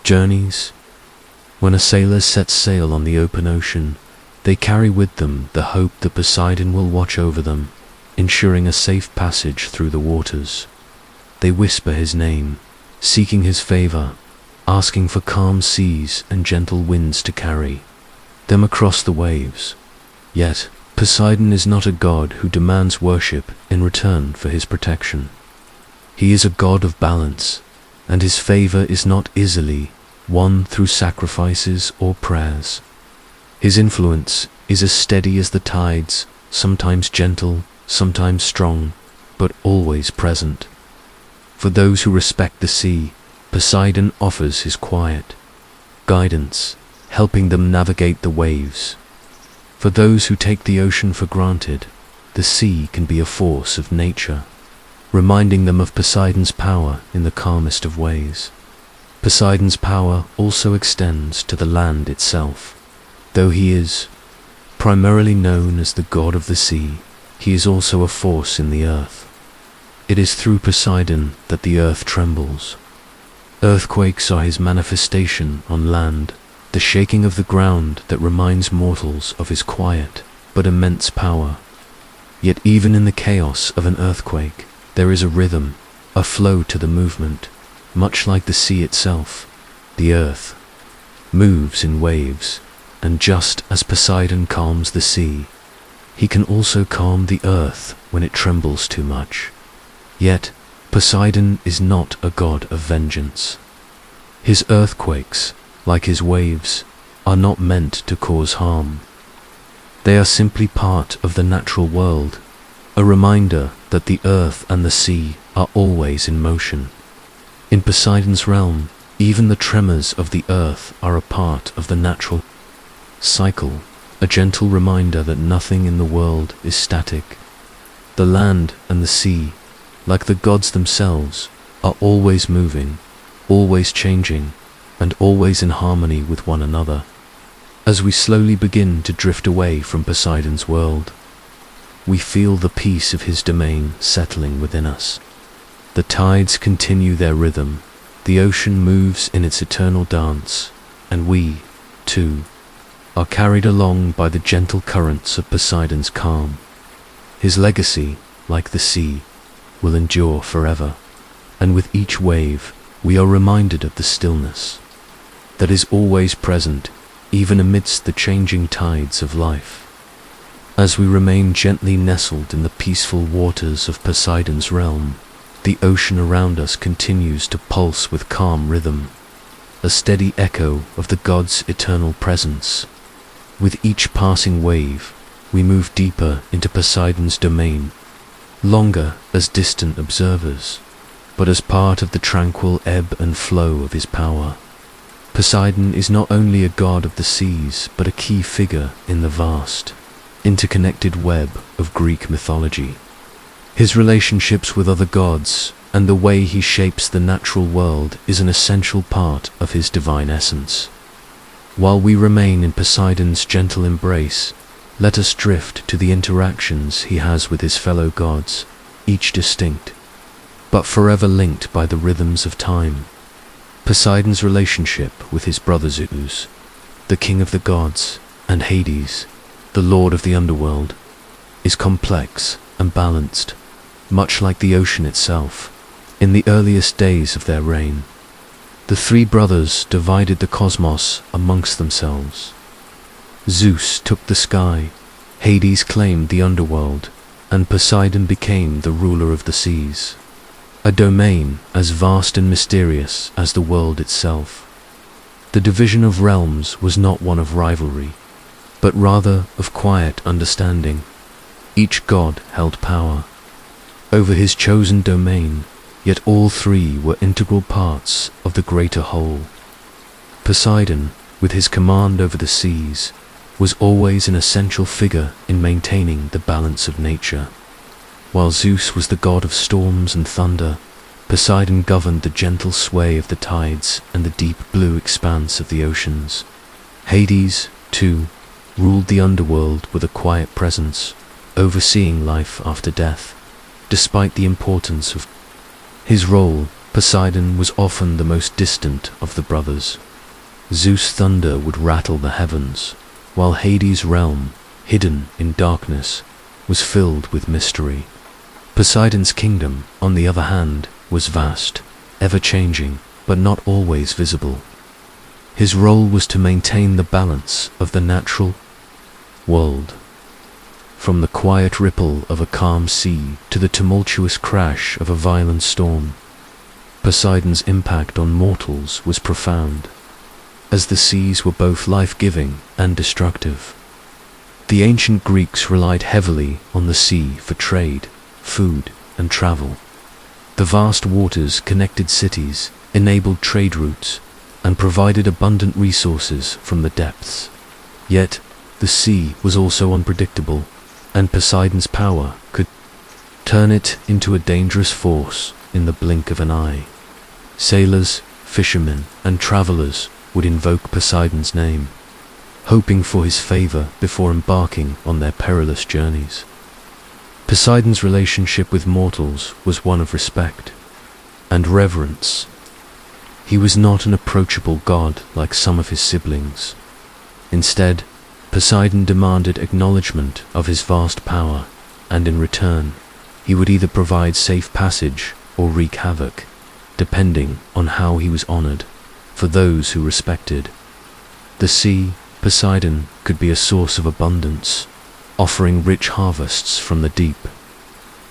journeys. When a sailor sets sail on the open ocean, They carry with them the hope that Poseidon will watch over them, ensuring a safe passage through the waters. They whisper his name, seeking his favor, asking for calm seas and gentle winds to carry them across the waves. Yet, Poseidon is not a god who demands worship in return for his protection. He is a god of balance, and his favor is not easily won through sacrifices or prayers. His influence is as steady as the tides, sometimes gentle, sometimes strong, but always present. For those who respect the sea, Poseidon offers his quiet guidance, helping them navigate the waves. For those who take the ocean for granted, the sea can be a force of nature, reminding them of Poseidon's power in the calmest of ways. Poseidon's power also extends to the land itself. Though he is primarily known as the god of the sea, he is also a force in the earth. It is through Poseidon that the earth trembles. Earthquakes are his manifestation on land, the shaking of the ground that reminds mortals of his quiet but immense power. Yet even in the chaos of an earthquake, there is a rhythm, a flow to the movement. Much like the sea itself, the earth moves in waves, and just as Poseidon calms the sea, he can also calm the earth when it trembles too much. Yet, Poseidon is not a god of vengeance. His earthquakes, like his waves, are not meant to cause harm. They are simply part of the natural world, a reminder that the earth and the sea are always in motion. In Poseidon's realm, even the tremors of the earth are a part of the natural cycle, a gentle reminder that nothing in the world is static. The land and the sea, like the gods themselves, are always moving, always changing, and always in harmony with one another. As we slowly begin to drift away from Poseidon's world, we feel the peace of his domain settling within us. The tides continue their rhythm, the ocean moves in its eternal dance, and we, too, are carried along by the gentle currents of Poseidon's calm. His legacy, like the sea, will endure forever, and with each wave we are reminded of the stillness that is always present, even amidst the changing tides of life. As we remain gently nestled in the peaceful waters of Poseidon's realm, the ocean around us continues to pulse with calm rhythm, a steady echo of the god's eternal presence. With each passing wave, we move deeper into Poseidon's domain, longer as distant observers, but as part of the tranquil ebb and flow of his power. Poseidon is not only a god of the seas, but a key figure in the vast, interconnected web of Greek mythology. His relationships with other gods and the way he shapes the natural world is an essential part of his divine essence. While we remain in Poseidon's gentle embrace, let us drift to the interactions he has with his fellow gods, each distinct, but forever linked by the rhythms of time. Poseidon's relationship with his brother Zeus, the king of the gods, and Hades, the lord of the underworld, is complex and balanced, much like the ocean itself. In the earliest days of their reign, the three brothers divided the cosmos amongst themselves. Zeus took the sky, Hades claimed the underworld, and Poseidon became the ruler of the seas, a domain as vast and mysterious as the world itself. The division of realms was not one of rivalry, but rather of quiet understanding. Each god held power over his chosen domain, yet all three were integral parts of the greater whole. Poseidon, with his command over the seas, was always an essential figure in maintaining the balance of nature. While Zeus was the god of storms and thunder, Poseidon governed the gentle sway of the tides and the deep blue expanse of the oceans. Hades, too, ruled the underworld with a quiet presence, overseeing life after death. Despite the importance of his role, Poseidon was often the most distant of the brothers. Zeus' thunder would rattle the heavens, while Hades' realm, hidden in darkness, was filled with mystery. Poseidon's kingdom, on the other hand, was vast, ever-changing, but not always visible. His role was to maintain the balance of the natural world. From the quiet ripple of a calm sea to the tumultuous crash of a violent storm, Poseidon's impact on mortals was profound, as the seas were both life-giving and destructive. The ancient Greeks relied heavily on the sea for trade, food, and travel. The vast waters connected cities, enabled trade routes, and provided abundant resources from the depths. Yet, the sea was also unpredictable, and Poseidon's power could turn it into a dangerous force in the blink of an eye. Sailors, fishermen, and travelers would invoke Poseidon's name, hoping for his favor before embarking on their perilous journeys. Poseidon's relationship with mortals was one of respect and reverence. He was not an approachable god like some of his siblings. Instead, Poseidon demanded acknowledgement of his vast power, and in return, he would either provide safe passage or wreak havoc, depending on how he was honored, for those who respected. The sea, Poseidon, could be a source of abundance, offering rich harvests from the deep.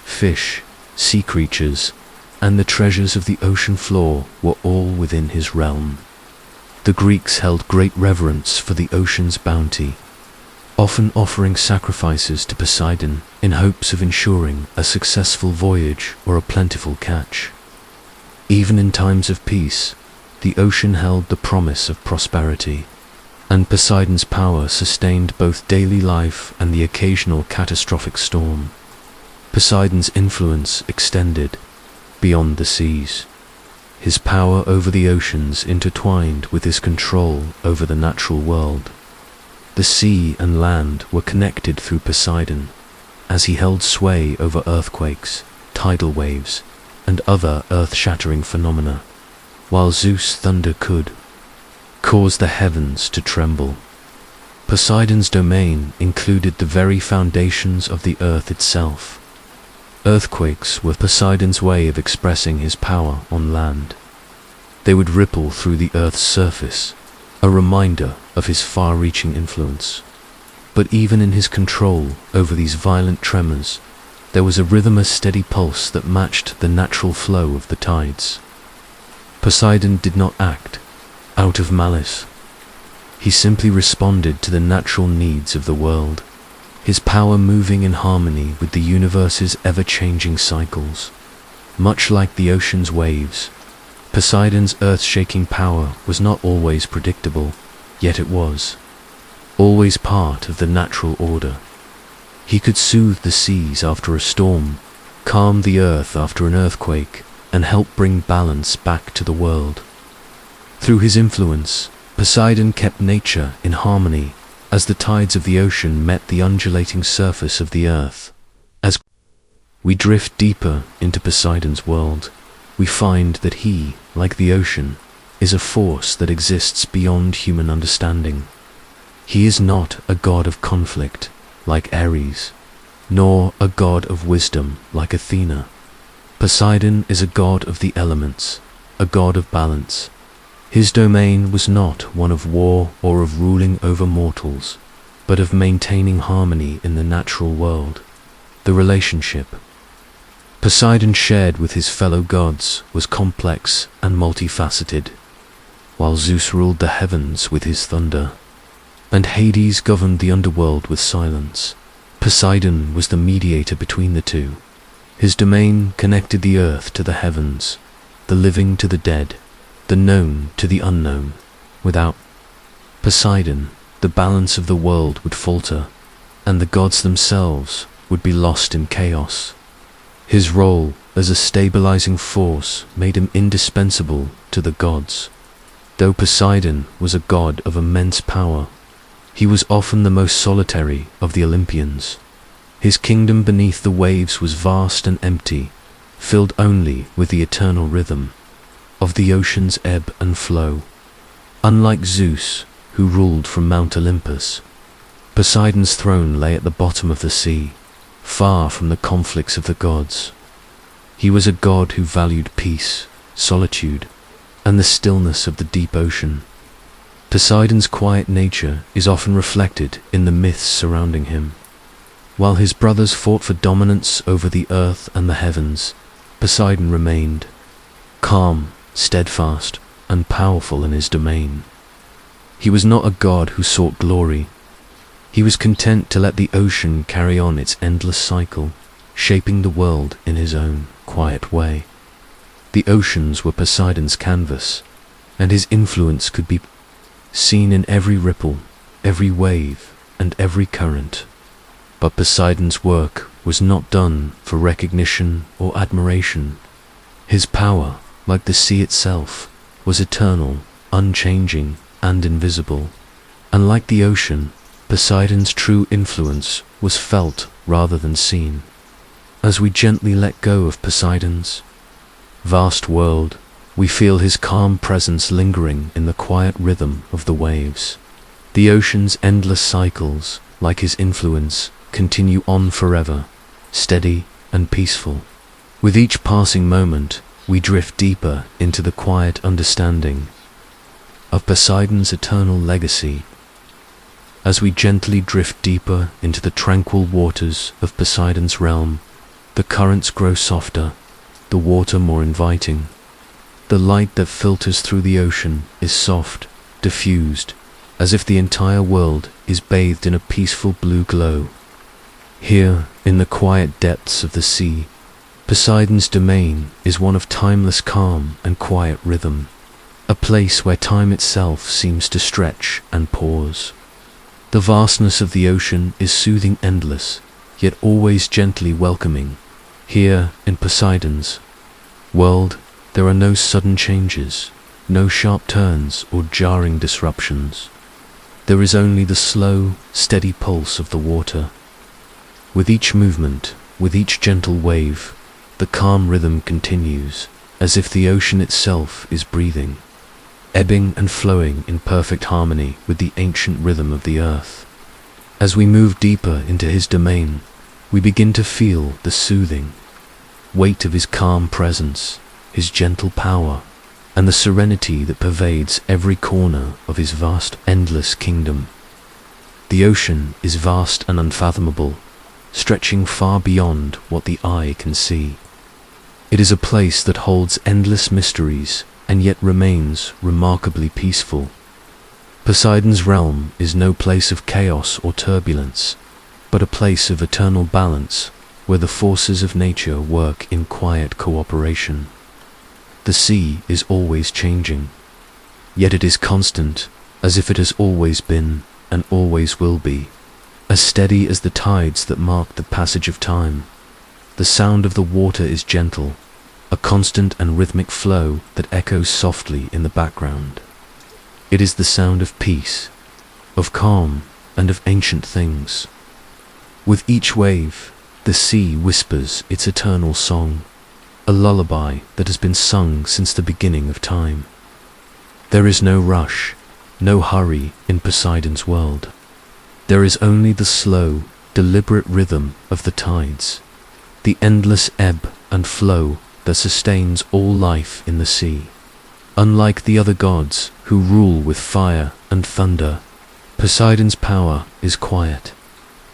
Fish, sea creatures, and the treasures of the ocean floor were all within his realm. The Greeks held great reverence for the ocean's bounty, often offering sacrifices to Poseidon in hopes of ensuring a successful voyage or a plentiful catch. Even in times of peace, the ocean held the promise of prosperity, and Poseidon's power sustained both daily life and the occasional catastrophic storm. Poseidon's influence extended beyond the seas. His power over the oceans intertwined with his control over the natural world. The sea and land were connected through Poseidon, as he held sway over earthquakes, tidal waves, and other earth-shattering phenomena, while Zeus' thunder could cause the heavens to tremble. Poseidon's domain included the very foundations of the earth itself. Earthquakes were Poseidon's way of expressing his power on land. They would ripple through the earth's surface, a reminder of his far-reaching influence. But even in his control over these violent tremors, there was a rhythm, a steady pulse that matched the natural flow of the tides. Poseidon did not act out of malice. He simply responded to the natural needs of the world, his power moving in harmony with the universe's ever-changing cycles. Much like the ocean's waves, Poseidon's earth-shaking power was not always predictable, yet it was always part of the natural order. He could soothe the seas after a storm, calm the earth after an earthquake, and help bring balance back to the world. Through his influence, Poseidon kept nature in harmony as the tides of the ocean met the undulating surface of the earth. As we drift deeper into Poseidon's world, we find that he, like the ocean, is a force that exists beyond human understanding. He is not a god of conflict, like Ares, nor a god of wisdom, like Athena. Poseidon is a god of the elements, a god of balance. His domain was not one of war or of ruling over mortals, but of maintaining harmony in the natural world. The relationship Poseidon shared with his fellow gods was complex and multifaceted. While Zeus ruled the heavens with his thunder, and Hades governed the underworld with silence, Poseidon was the mediator between the two. His domain connected the earth to the heavens, the living to the dead, the known to the unknown. Without Poseidon, the balance of the world would falter, and the gods themselves would be lost in chaos. His role as a stabilizing force made him indispensable to the gods. Though Poseidon was a god of immense power, he was often the most solitary of the Olympians. His kingdom beneath the waves was vast and empty, filled only with the eternal rhythm of the ocean's ebb and flow. Unlike Zeus, who ruled from Mount Olympus, Poseidon's throne lay at the bottom of the sea, far from the conflicts of the gods. He was a god who valued peace, solitude, and the stillness of the deep ocean. Poseidon's quiet nature is often reflected in the myths surrounding him. While his brothers fought for dominance over the earth and the heavens, Poseidon remained calm, steadfast, and powerful in his domain. He was not a god who sought glory. He was content to let the ocean carry on its endless cycle, shaping the world in his own quiet way. The oceans were Poseidon's canvas, and his influence could be seen in every ripple, every wave, and every current. But Poseidon's work was not done for recognition or admiration. His power, like the sea itself, was eternal, unchanging, and invisible. And like the ocean, Poseidon's true influence was felt rather than seen. As we gently let go of Poseidon's vast world, we feel his calm presence lingering in the quiet rhythm of the waves. The ocean's endless cycles, like his influence, continue on forever, steady and peaceful. With each passing moment, we drift deeper into the quiet understanding of Poseidon's eternal legacy. As we gently drift deeper into the tranquil waters of Poseidon's realm, the currents grow softer, the water more inviting. The light that filters through the ocean is soft, diffused, as if the entire world is bathed in a peaceful blue glow. Here, in the quiet depths of the sea, Poseidon's domain is one of timeless calm and quiet rhythm, a place where time itself seems to stretch and pause. The vastness of the ocean is soothing, endless, yet always gently welcoming. Here, in Poseidon's world, there are no sudden changes, no sharp turns or jarring disruptions. There is only the slow, steady pulse of the water. With each movement, with each gentle wave, the calm rhythm continues, as if the ocean itself is breathing, ebbing and flowing in perfect harmony with the ancient rhythm of the earth. As we move deeper into his domain, we begin to feel the soothing weight of his calm presence, his gentle power, and the serenity that pervades every corner of his vast, endless kingdom. The ocean is vast and unfathomable, stretching far beyond what the eye can see. It is a place that holds endless mysteries and yet remains remarkably peaceful. Poseidon's realm is no place of chaos or turbulence, but a place of eternal balance where the forces of nature work in quiet cooperation. The sea is always changing, yet it is constant, as if it has always been and always will be, as steady as the tides that mark the passage of time. The sound of the water is gentle, a constant and rhythmic flow that echoes softly in the background. It is the sound of peace, of calm, and of ancient things. With each wave, the sea whispers its eternal song, a lullaby that has been sung since the beginning of time. There is no rush, no hurry in Poseidon's world. There is only the slow, deliberate rhythm of the tides, the endless ebb and flow that sustains all life in the sea. Unlike the other gods who rule with fire and thunder, Poseidon's power is quiet,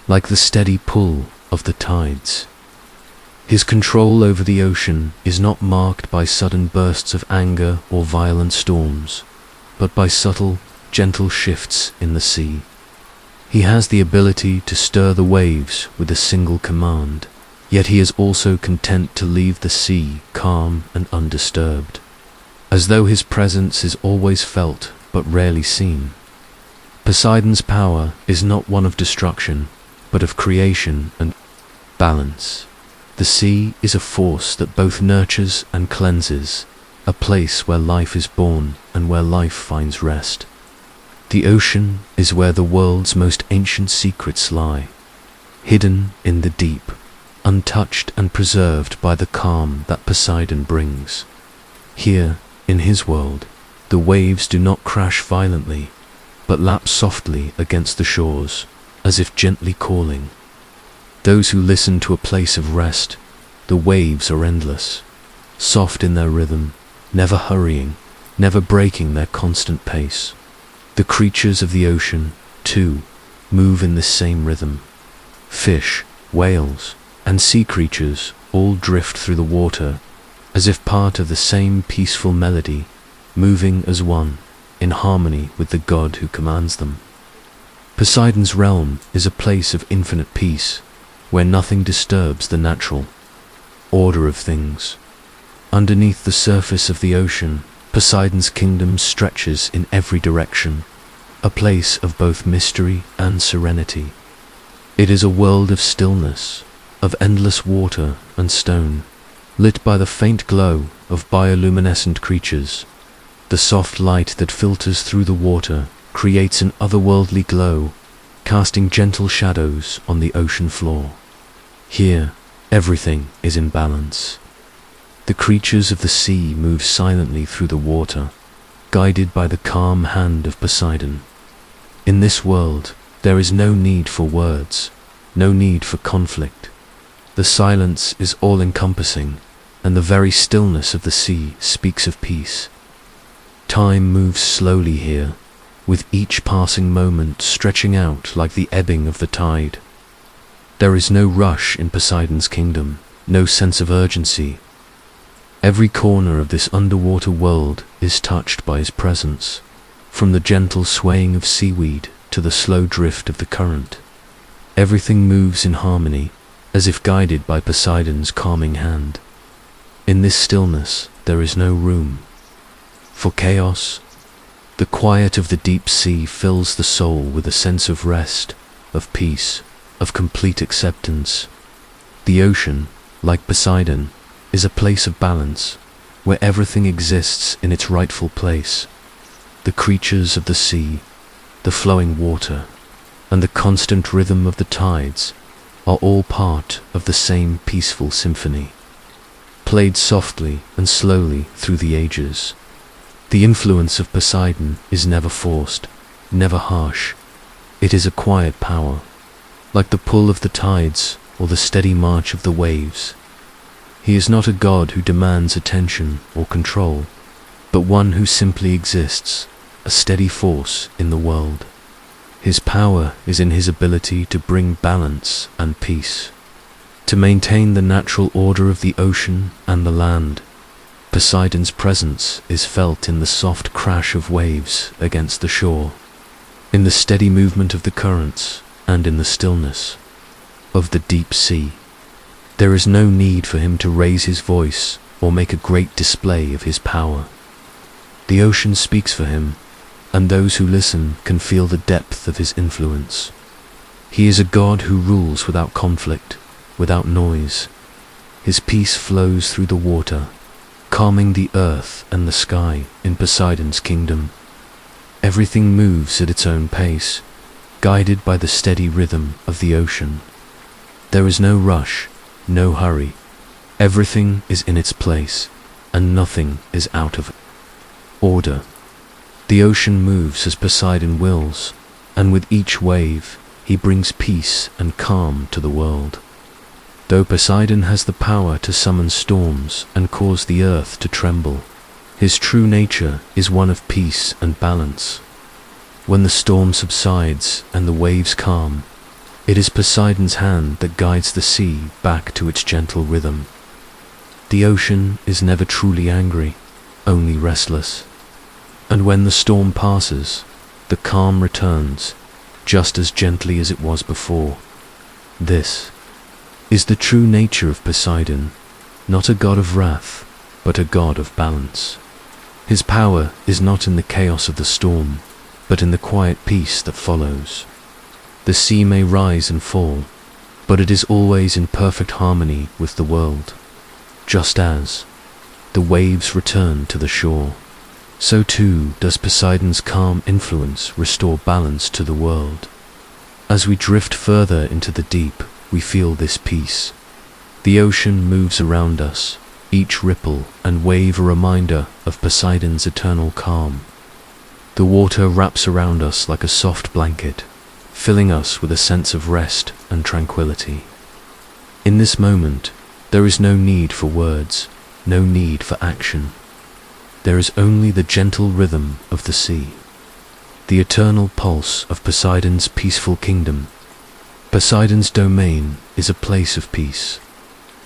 like the steady pull of the tides. His control over the ocean is not marked by sudden bursts of anger or violent storms, but by subtle, gentle shifts in the sea. He has the ability to stir the waves with a single command, yet he is also content to leave the sea calm and undisturbed, as though his presence is always felt but rarely seen. Poseidon's power is not one of destruction, but of creation and balance. The sea is a force that both nurtures and cleanses, a place where life is born and where life finds rest. The ocean is where the world's most ancient secrets lie, hidden in the deep, untouched and preserved by the calm that Poseidon brings. Here, in his world, the waves do not crash violently, but lap softly against the shores, as if gently calling. Those who listen to a place of rest, the waves are endless, soft in their rhythm, never hurrying, never breaking their constant pace. The creatures of the ocean, too, move in this same rhythm. Fish, whales, and sea creatures all drift through the water, as if part of the same peaceful melody, moving as one, in harmony with the god who commands them. Poseidon's realm is a place of infinite peace, where nothing disturbs the natural order of things. Underneath the surface of the ocean, Poseidon's kingdom stretches in every direction, a place of both mystery and serenity. It is a world of stillness, of endless water and stone, lit by the faint glow of bioluminescent creatures. The soft light that filters through the water creates an otherworldly glow, casting gentle shadows on the ocean floor. Here, everything is in balance. The creatures of the sea move silently through the water, guided by the calm hand of Poseidon. In this world, there is no need for words, no need for conflict. The silence is all-encompassing, and the very stillness of the sea speaks of peace. Time moves slowly here, with each passing moment stretching out like the ebbing of the tide. There is no rush in Poseidon's kingdom, no sense of urgency. Every corner of this underwater world is touched by his presence, from the gentle swaying of seaweed to the slow drift of the current. Everything moves in harmony, as if guided by Poseidon's calming hand. In this stillness, there is no room for chaos. The quiet of the deep sea fills the soul with a sense of rest, of peace, of complete acceptance. The ocean, like Poseidon, is a place of balance, where everything exists in its rightful place. The creatures of the sea, the flowing water, and the constant rhythm of the tides are all part of the same peaceful symphony, played softly and slowly through the ages. The influence of Poseidon is never forced, never harsh. It is a quiet power, like the pull of the tides or the steady march of the waves. He is not a god who demands attention or control, but one who simply exists, a steady force in the world. His power is in his ability to bring balance and peace, to maintain the natural order of the ocean and the land. Poseidon's presence is felt in the soft crash of waves against the shore, in the steady movement of the currents, and in the stillness of the deep sea. There is no need for him to raise his voice or make a great display of his power. The ocean speaks for him, and those who listen can feel the depth of his influence. He is a god who rules without conflict, without noise. His peace flows through the water, calming the earth and the sky in Poseidon's kingdom. Everything moves at its own pace, guided by the steady rhythm of the ocean. There is no rush, no hurry. Everything is in its place, and nothing is out of order. The ocean moves as Poseidon wills, and with each wave, he brings peace and calm to the world. Though Poseidon has the power to summon storms and cause the earth to tremble, his true nature is one of peace and balance. When the storm subsides and the waves calm, it is Poseidon's hand that guides the sea back to its gentle rhythm. The ocean is never truly angry, only restless. And when the storm passes, the calm returns, just as gently as it was before. This is the true nature of Poseidon, not a god of wrath, but a god of balance. His power is not in the chaos of the storm, but in the quiet peace that follows. The sea may rise and fall, but it is always in perfect harmony with the world. Just as the waves return to the shore, so too does Poseidon's calm influence restore balance to the world. As we drift further into the deep, we feel this peace. The ocean moves around us, each ripple and wave a reminder of Poseidon's eternal calm. The water wraps around us like a soft blanket, filling us with a sense of rest and tranquility. In this moment, there is no need for words, no need for action. There is only the gentle rhythm of the sea, the eternal pulse of Poseidon's peaceful kingdom. Poseidon's domain is a place of peace,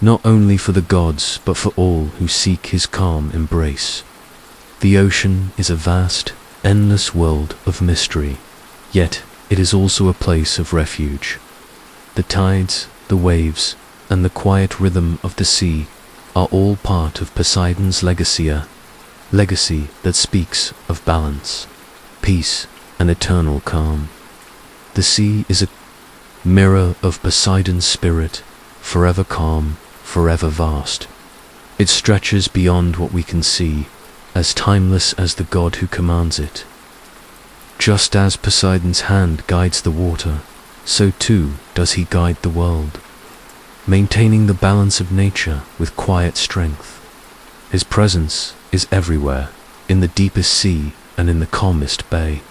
not only for the gods but for all who seek his calm embrace. The ocean is a vast, endless world of mystery, yet it is also a place of refuge. The tides, the waves, and the quiet rhythm of the sea are all part of Poseidon's legacy, a legacy that speaks of balance, peace, and eternal calm. The sea is a mirror of Poseidon's spirit, forever calm, forever vast. It stretches beyond what we can see, as timeless as the god who commands it. Just as Poseidon's hand guides the water, so too does he guide the world, maintaining the balance of nature with quiet strength. His presence is everywhere, in the deepest sea and in the calmest bay.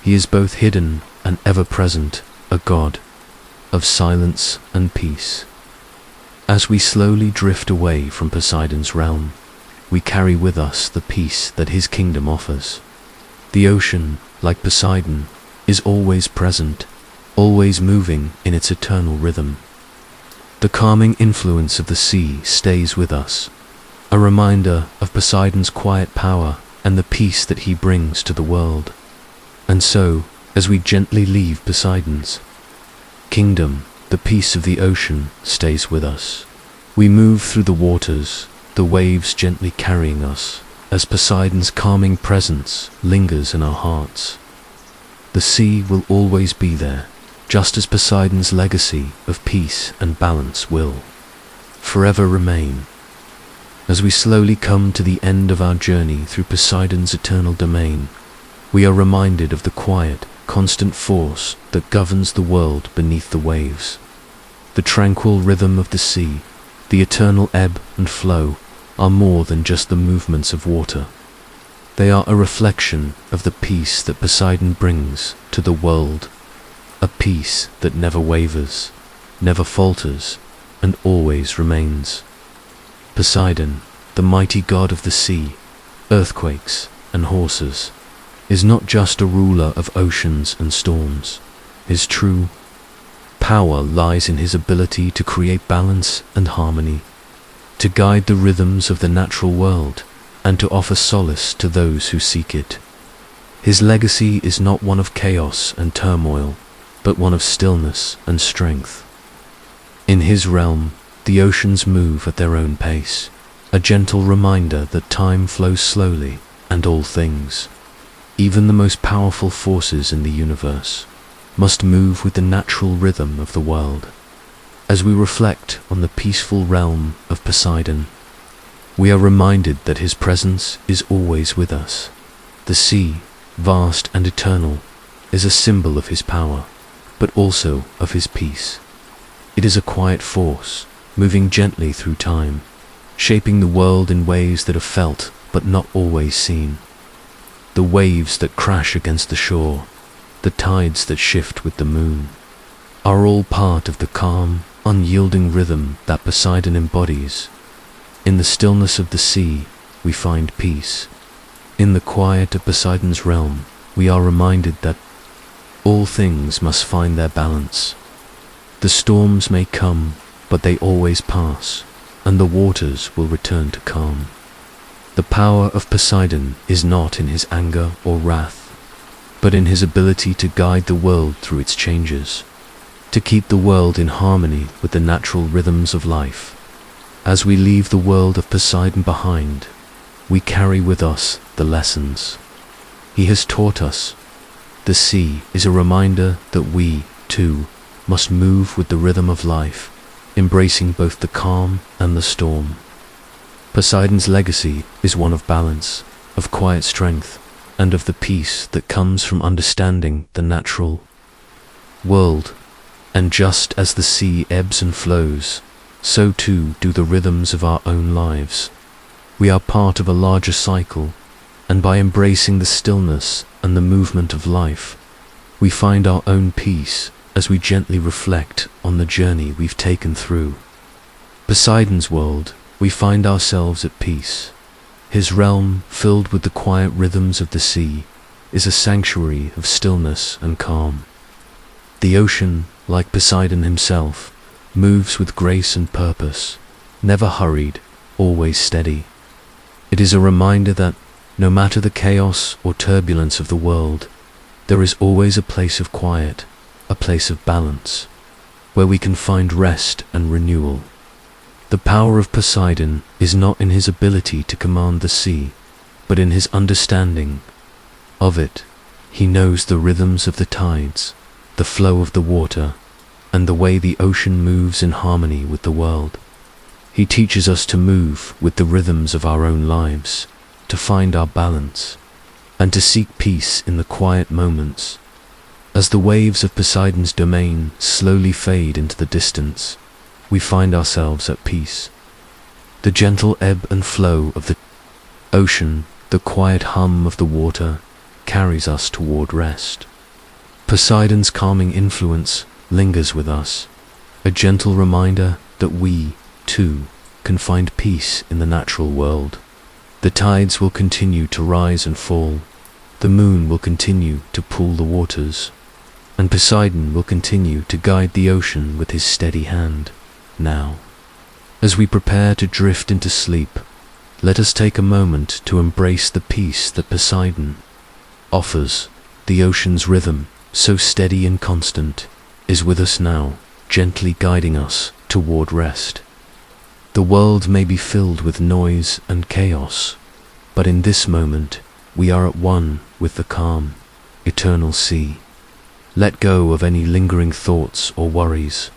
He is both hidden and ever-present, a god of silence and peace. As we slowly drift away from Poseidon's realm, we carry with us the peace that his kingdom offers. The ocean, like Poseidon, is always present, always moving in its eternal rhythm. The calming influence of the sea stays with us, a reminder of Poseidon's quiet power and the peace that he brings to the world. And so, as we gently leave Poseidon's kingdom, the peace of the ocean stays with us. We move through the waters, the waves gently carrying us, as Poseidon's calming presence lingers in our hearts. The sea will always be there, just as Poseidon's legacy of peace and balance will forever remain. As we slowly come to the end of our journey through Poseidon's eternal domain, we are reminded of the quiet, constant force that governs the world beneath the waves. The tranquil rhythm of the sea, the eternal ebb and flow, are more than just the movements of water. They are a reflection of the peace that Poseidon brings to the world, a peace that never wavers, never falters, and always remains. Poseidon, the mighty god of the sea, earthquakes, and horses, is not just a ruler of oceans and storms. His true power lies in his ability to create balance and harmony, to guide the rhythms of the natural world, and to offer solace to those who seek it. His legacy is not one of chaos and turmoil, but one of stillness and strength. In his realm, the oceans move at their own pace, a gentle reminder that time flows slowly and all things, even the most powerful forces in the universe, must move with the natural rhythm of the world. As we reflect on the peaceful realm of Poseidon, we are reminded that his presence is always with us. The sea, vast and eternal, is a symbol of his power, but also of his peace. It is a quiet force, moving gently through time, shaping the world in ways that are felt but not always seen. The waves that crash against the shore, the tides that shift with the moon, are all part of the calm, unyielding rhythm that Poseidon embodies. In the stillness of the sea, we find peace. In the quiet of Poseidon's realm, we are reminded that all things must find their balance. The storms may come, but they always pass, and the waters will return to calm. The power of Poseidon is not in his anger or wrath, but in his ability to guide the world through its changes, to keep the world in harmony with the natural rhythms of life. As we leave the world of Poseidon behind, we carry with us the lessons he has taught us. The sea is a reminder that we, too, must move with the rhythm of life, embracing both the calm and the storm. Poseidon's legacy is one of balance, of quiet strength, and of the peace that comes from understanding the natural world. And just as the sea ebbs and flows, so too do the rhythms of our own lives. We are part of a larger cycle, and by embracing the stillness and the movement of life, We find our own peace as we gently reflect on the journey we've taken through. Poseidon's world, we find ourselves at peace. His realm, filled with the quiet rhythms of the sea, is a sanctuary of stillness and calm. The ocean, like Poseidon himself, moves with grace and purpose, never hurried, always steady. It is a reminder that, no matter the chaos or turbulence of the world, there is always a place of quiet, a place of balance, where we can find rest and renewal. The power of Poseidon is not in his ability to command the sea, but in his understanding of it. He knows the rhythms of the tides, the flow of the water, and the way the ocean moves in harmony with the world. He teaches us to move with the rhythms of our own lives, to find our balance, and to seek peace in the quiet moments. As the waves of Poseidon's domain slowly fade into the distance, we find ourselves at peace. The gentle ebb and flow of the ocean, the quiet hum of the water, carries us toward rest. Poseidon's calming influence lingers with us, a gentle reminder that we, too, can find peace in the natural world. The tides will continue to rise and fall, the moon will continue to pool the waters, and Poseidon will continue to guide the ocean with his steady hand. Now, as we prepare to drift into sleep, let us take a moment to embrace the peace that Poseidon offers. The ocean's rhythm, so steady and constant, is with us now, gently guiding us toward rest. The world may be filled with noise and chaos, but in this moment, we are at one with the calm, eternal sea. Let go of any lingering thoughts or worries.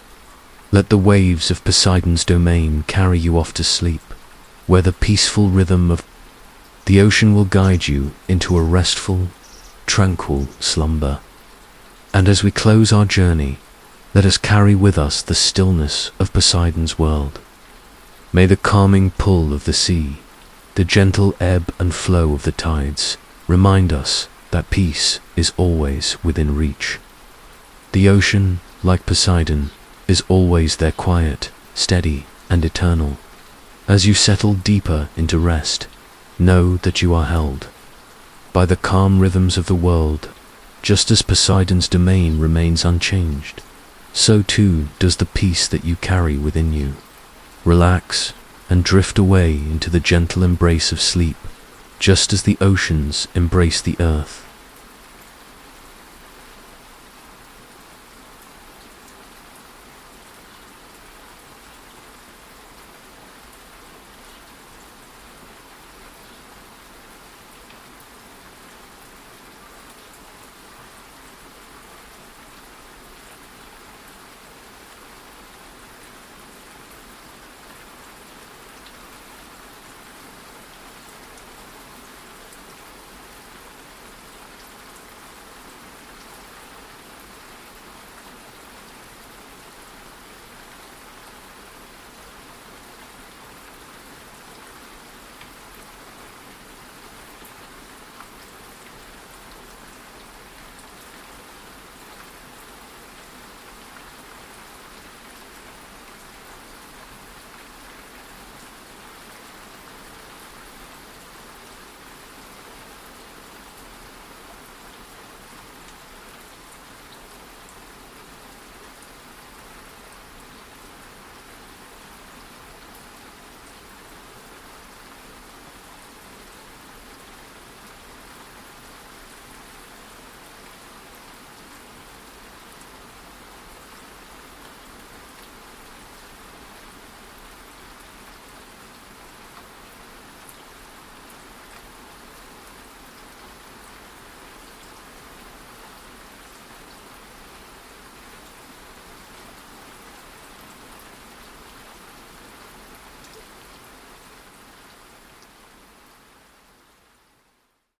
Let the waves of Poseidon's domain carry you off to sleep, where the peaceful rhythm of the ocean will guide you into a restful, tranquil slumber. And as we close our journey, let us carry with us the stillness of Poseidon's world. May the calming pull of the sea, the gentle ebb and flow of the tides, remind us that peace is always within reach. The ocean, like Poseidon, is always there, quiet, steady, and eternal. As you settle deeper into rest, know that you are held by the calm rhythms of the world. Just as Poseidon's domain remains unchanged, so too does the peace that you carry within you. Relax and drift away into the gentle embrace of sleep, just as the oceans embrace the earth.